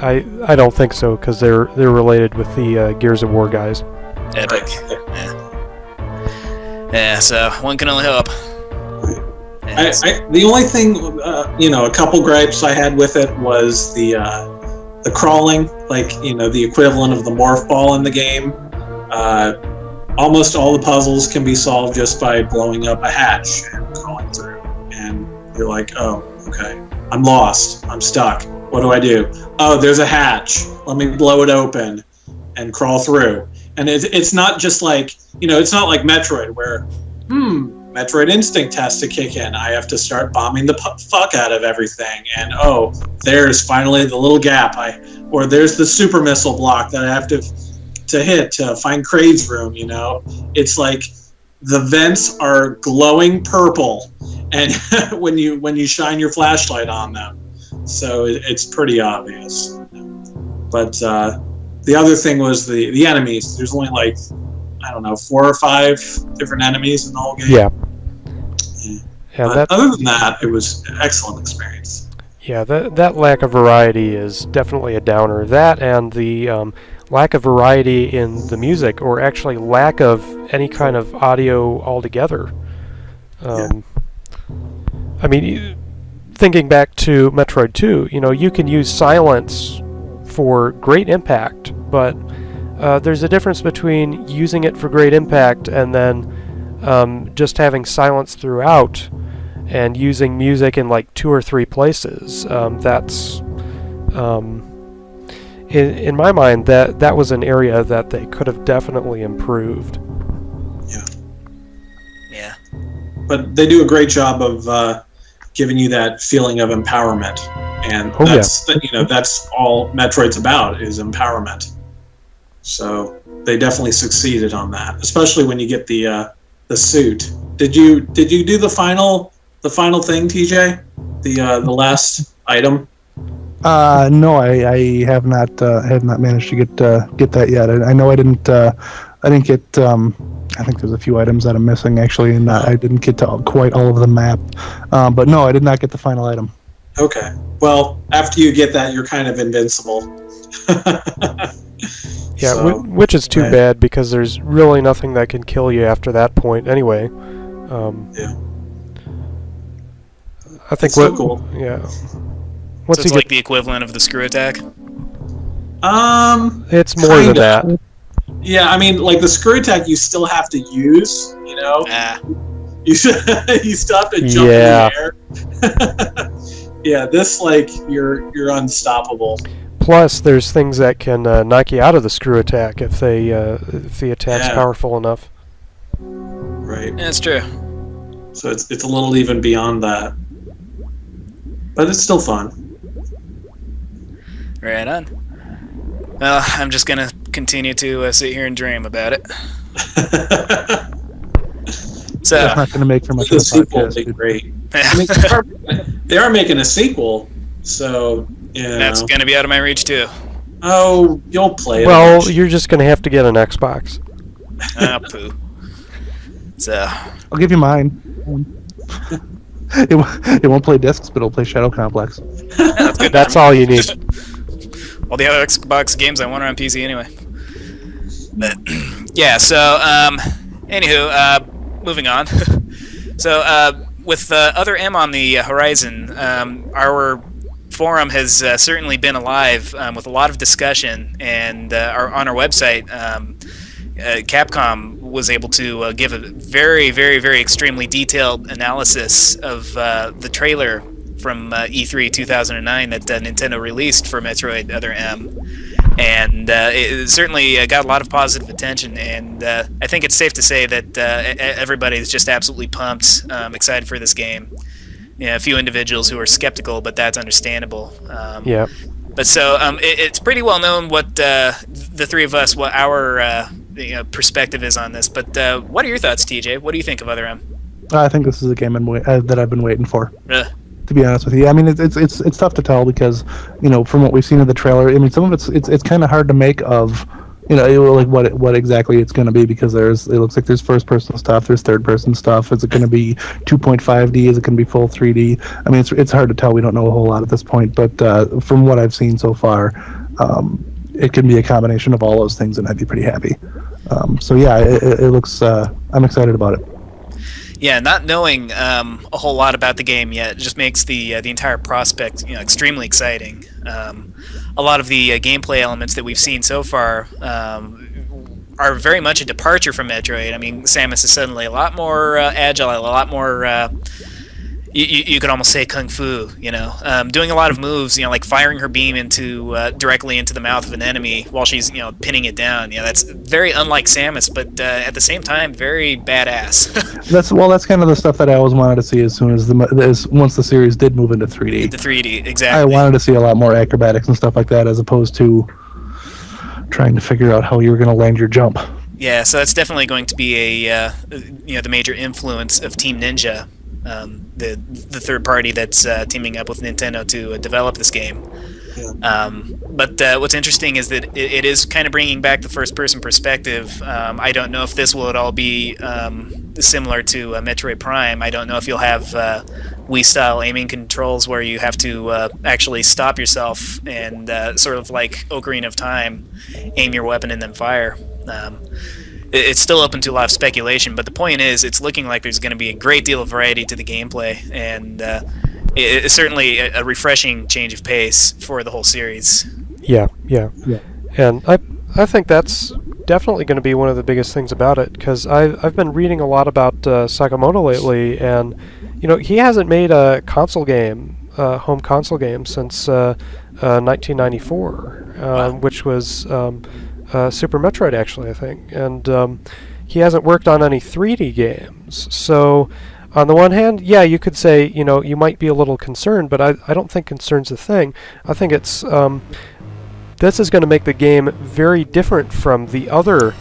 I don't think so, because they're related with the Gears of War guys. Epic. Yeah, so one can only hope. The only thing, a couple gripes I had with it was the crawling, the equivalent of the morph ball in the game. Almost all the puzzles can be solved just by blowing up a hatch and crawling through. And you're like, oh, okay, I'm lost. I'm stuck. What do I do? Oh, there's a hatch. Let me blow it open and crawl through. And it's not just like, it's not like Metroid where, Metroid Instinct has to kick in. I have to start bombing the fuck out of everything. And there's finally the little gap. Or there's the super missile block that I have to hit to find Kraid's room. It's like the vents are glowing purple, and when you shine your flashlight on them, so it's pretty obvious. But the other thing was the enemies. There's only 4 or 5 different enemies in the whole game. Yeah. But other than that, it was an excellent experience. Yeah, that lack of variety is definitely a downer. That and the lack of variety in the music, or actually lack of any kind of audio altogether. I mean, thinking back to Metroid 2, you can use silence for great impact, but there's a difference between using it for great impact and then just having silence throughout and using music in 2 or 3 places. That's in my mind that was an area that they could have definitely improved. Yeah. But they do a great job of giving you that feeling of empowerment and Oh, that's that's all Metroid's about, is empowerment. So they definitely succeeded on that, especially when you get the suit. Did you do the final thing, TJ? The last item? No, I have not managed to get that yet. I know I didn't get. I think there's a few items that I'm missing actually, and I didn't get to quite all of the map. But no, I did not get the final item. Okay. Well, after you get that, you're kind of invincible. Yeah, So, which is too right. bad because there's really nothing that can kill you after that point anyway. Yeah. I think It's so cool. Yeah. So Once it's you like get, the equivalent of the screw attack. it's more than kinda. that. Yeah, I mean, like the screw attack, you still have to use. Ah, You you still have to jump Yeah. in the air. Yeah, this you're unstoppable. Plus, there's things that can knock you out of the screw attack if the attack's Yeah. powerful enough. Right. that's true. So it's a little even beyond that, but it's still fun. Right on. Well, I'm just gonna continue to sit here and dream about it. So, That's not going to make for much of The a sequel will podcast. be dude. great. I mean, they are making a sequel, so that's gonna be out of my reach too. Oh, you'll play it. Well, eventually. you're just going to have to get an Xbox. Ah, poo. So, I'll give you mine. It won't play discs, but it'll play Shadow Complex. that's good. That's all you need. All the other Xbox games I want are on PC anyway. But yeah, so anywho, moving on. So with other M on the horizon, our forum has certainly been alive with a lot of discussion, and on our website, Capcom was able to give a very, very, very extremely detailed analysis of the trailer from E3 2009 that Nintendo released for Metroid Other M. And it certainly got a lot of positive attention, and I think it's safe to say that everybody is just absolutely pumped, excited for this game. A few individuals who are skeptical, but that's understandable. Yeah. But so it's pretty well known what the three of us, what our perspective is on this. But what are your thoughts, TJ? What do you think of Other M? I think this is a game that I've been waiting for. Ugh. To be honest with you, I mean it's tough to tell because from what we've seen in the trailer, I mean some of it's kind of hard to make of like what exactly it's going to be because it looks like there's first person stuff, there's third person stuff. Is it going to be 2.5D? Is it going to be full 3D? I mean it's hard to tell. We don't know a whole lot at this point, but from what I've seen so far, it can be a combination of all those things, and I'd be pretty happy. So yeah, it looks. I'm excited about it. Yeah, not knowing a whole lot about the game yet just makes the entire prospect extremely exciting. A lot of the gameplay elements that we've seen so far are very much a departure from Metroid. I mean, Samus is suddenly a lot more agile, a lot more. You could almost say kung fu, doing a lot of moves, like firing her beam into directly into the mouth of an enemy while she's, pinning it down. That's very unlike Samus, but at the same time, very badass. That's kind of the stuff that I always wanted to see as soon as once the series did move into 3D. The 3D, exactly. I wanted to see a lot more acrobatics and stuff like that, as opposed to trying to figure out how you were going to land your jump. Yeah, so that's definitely going to be the major influence of Team Ninja. The third party that's teaming up with Nintendo to develop this game. Yeah. But what's interesting is that it is kind of bringing back the first-person perspective. I don't know if this will at all be similar to Metroid Prime. I don't know if you'll have Wii-style aiming controls where you have to actually stop yourself and sort of like Ocarina of Time, aim your weapon and then fire. It's still open to a lot of speculation, but the point is it's looking like there's going to be a great deal of variety to the gameplay, and it's certainly a refreshing change of pace for the whole series. Yeah. And I think that's definitely going to be one of the biggest things about it, because I've been reading a lot about Sakamoto lately, and he hasn't made a console game, home console game, since 1994, Wow. which was Super Metroid, actually, I think. And he hasn't worked on any 3D games, so On the one hand, yeah, you could say, you might be a little concerned, but I don't think concern's a thing. I think it's this is going to make the game very different from the other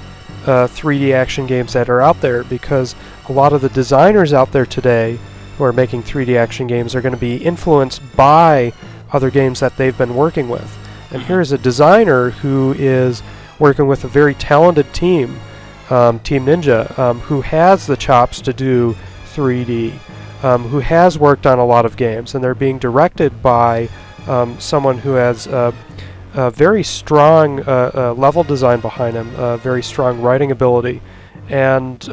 3D action games that are out there, because a lot of the designers out there today who are making 3D action games are going to be influenced by other games that they've been working with. And here's a designer who is working with a very talented team, Team Ninja, who has the chops to do 3D, who has worked on a lot of games, and they're being directed by someone who has a very strong level design behind him, very strong writing ability, and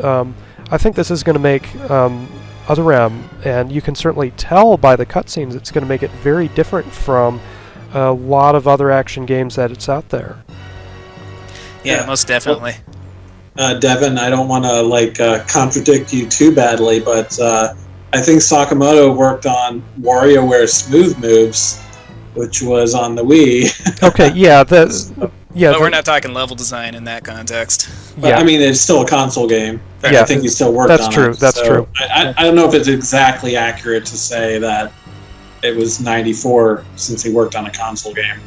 I think this is going to make Other M, and you can certainly tell by the cutscenes, it's going to make it very different from a lot of other action games that it's out there. Yeah, most definitely. Devin, I don't want to contradict you too badly, but I think Sakamoto worked on WarioWare Smooth Moves, which was on the Wii. Okay, yeah, but we're not talking level design in that context. But, yeah. I mean, it's still a console game. Yeah, I think he still worked on it. That's true. I don't know if it's exactly accurate to say that it was 94 since he worked on a console game.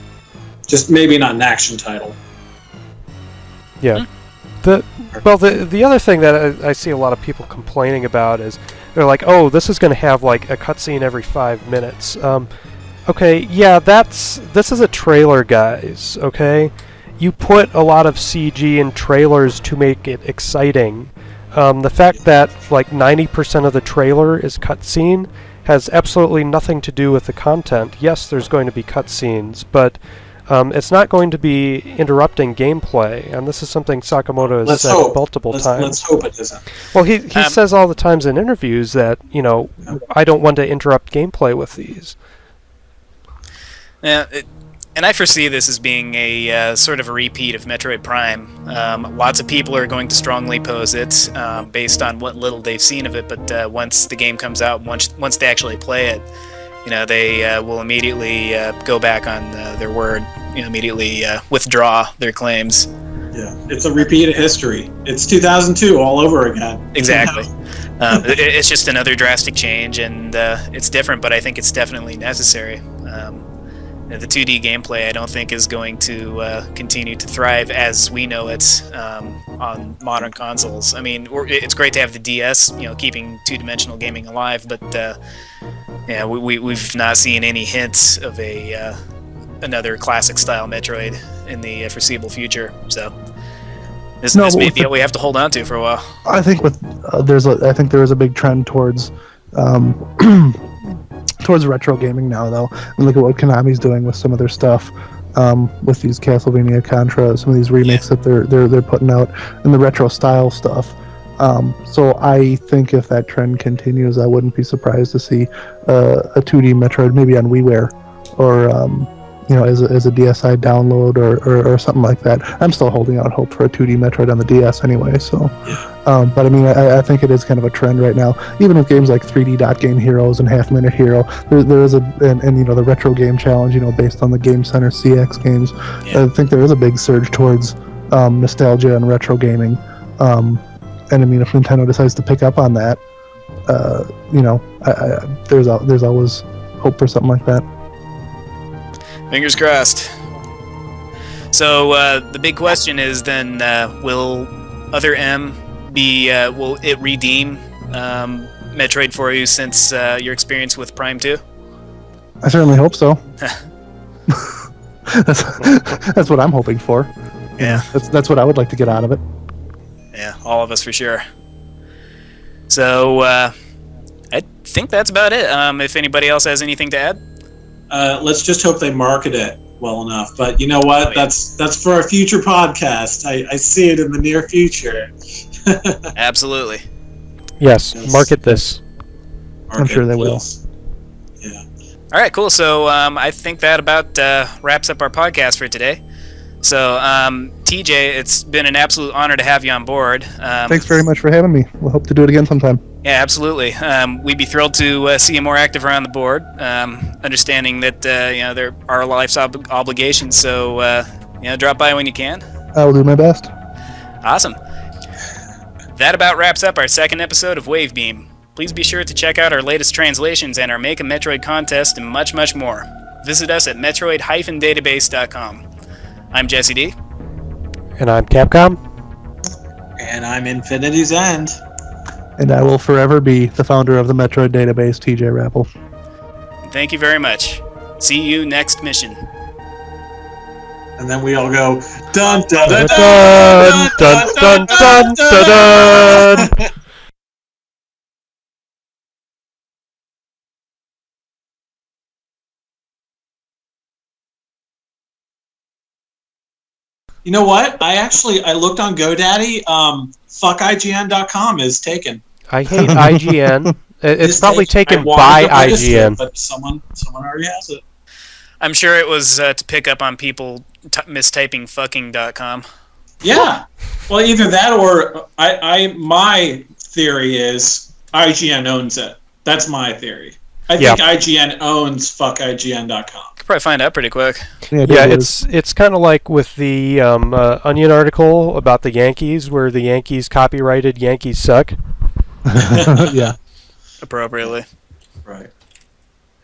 Just maybe not an action title. Yeah. The other thing that I see a lot of people complaining about is they're like, oh, this is going to have like a cutscene every 5 minutes. Okay, yeah, this is a trailer, guys, okay? You put a lot of CG in trailers to make it exciting. The fact that like 90% of the trailer is cutscene has absolutely nothing to do with the content. Yes, there's going to be cutscenes, but it's not going to be interrupting gameplay, and this is something Sakamoto has said multiple times. Let's hope it doesn't. Well, he says all the times in interviews that, I don't want to interrupt gameplay with these. Yeah, and I foresee this as being a sort of a repeat of Metroid Prime. Lots of people are going to strongly oppose it based on what little they've seen of it, but once the game comes out, once they actually play it, they will immediately go back on their word, immediately withdraw their claims. Yeah, it's a repeat of history. It's 2002 all over again. Exactly. It's just another drastic change, and it's different, but I think it's definitely necessary. The 2D gameplay, I don't think, is going to continue to thrive as we know it on modern consoles. I mean, it's great to have the DS, keeping two-dimensional gaming alive, but we've not seen any hints of another classic-style Metroid in the foreseeable future. So this may be what we have to hold on to for a while. I think I think there is a big trend towards towards retro gaming now, though. And look at what Konami's doing with some of their stuff, with these Castlevania, Contra, some of these remakes that they're putting out, and the retro style stuff. So I think if that trend continues, I wouldn't be surprised to see a 2D Metroid maybe on WiiWare, or as a DSi download or something like that. I'm still holding out hope for a 2D Metroid on the DS anyway. So, but I mean, I think it is kind of a trend right now. Even with games like 3D Dot Game Heroes and Half Minute Hero, there is and the retro game challenge, based on the Game Center CX games. I think there is a big surge towards nostalgia and retro gaming. And I mean, if Nintendo decides to pick up on that, there's always hope for something like that. Fingers crossed. So the big question is then, will Other M will it redeem Metroid for you since your experience with Prime 2? I certainly hope so. That's what I'm hoping for. Yeah. That's what I would like to get out of it. Yeah, all of us for sure. So I think that's about it. If anybody else has anything to add? Let's just hope they market it well enough. But you know what? Oh, yeah. That's for a future podcast. I see it in the near future. Absolutely. Yes, market this. I'm sure they will. Yeah. All right, cool. So I think that about wraps up our podcast for today. So TJ, it's been an absolute honor to have you on board. Thanks very much for having me. We'll hope to do it again sometime. Yeah, absolutely. We'd be thrilled to see you more active around the board, understanding that there are life's obligations. So drop by when you can. I will do my best. Awesome. That about wraps up our second episode of Wavebeam. Please be sure to check out our latest translations and our Make a Metroid contest and much, much more. Visit us at metroid-database.com. I'm Jesse D. And I'm Capcom. And I'm Infinity's End. And I will forever be the founder of the Metroid Database, TJ Rappel. Thank you very much. See you next mission. And then we all go dun dun Dun dun dun dun dun dun dun. You know what? I looked on GoDaddy. FuckIGN.com is taken. I hate IGN. It's probably taken I wanted by to register IGN. it, but someone already has it. I'm sure it was to pick up on people mistyping fucking.com. Yeah. Well, either that or my theory is IGN owns it. That's my theory. I think IGN owns FuckIGN.com. Could probably find out pretty quick. Yeah, it's kind of like with the Onion article about the Yankees, where the Yankees copyrighted "Yankees Suck." Yeah. Appropriately. Right.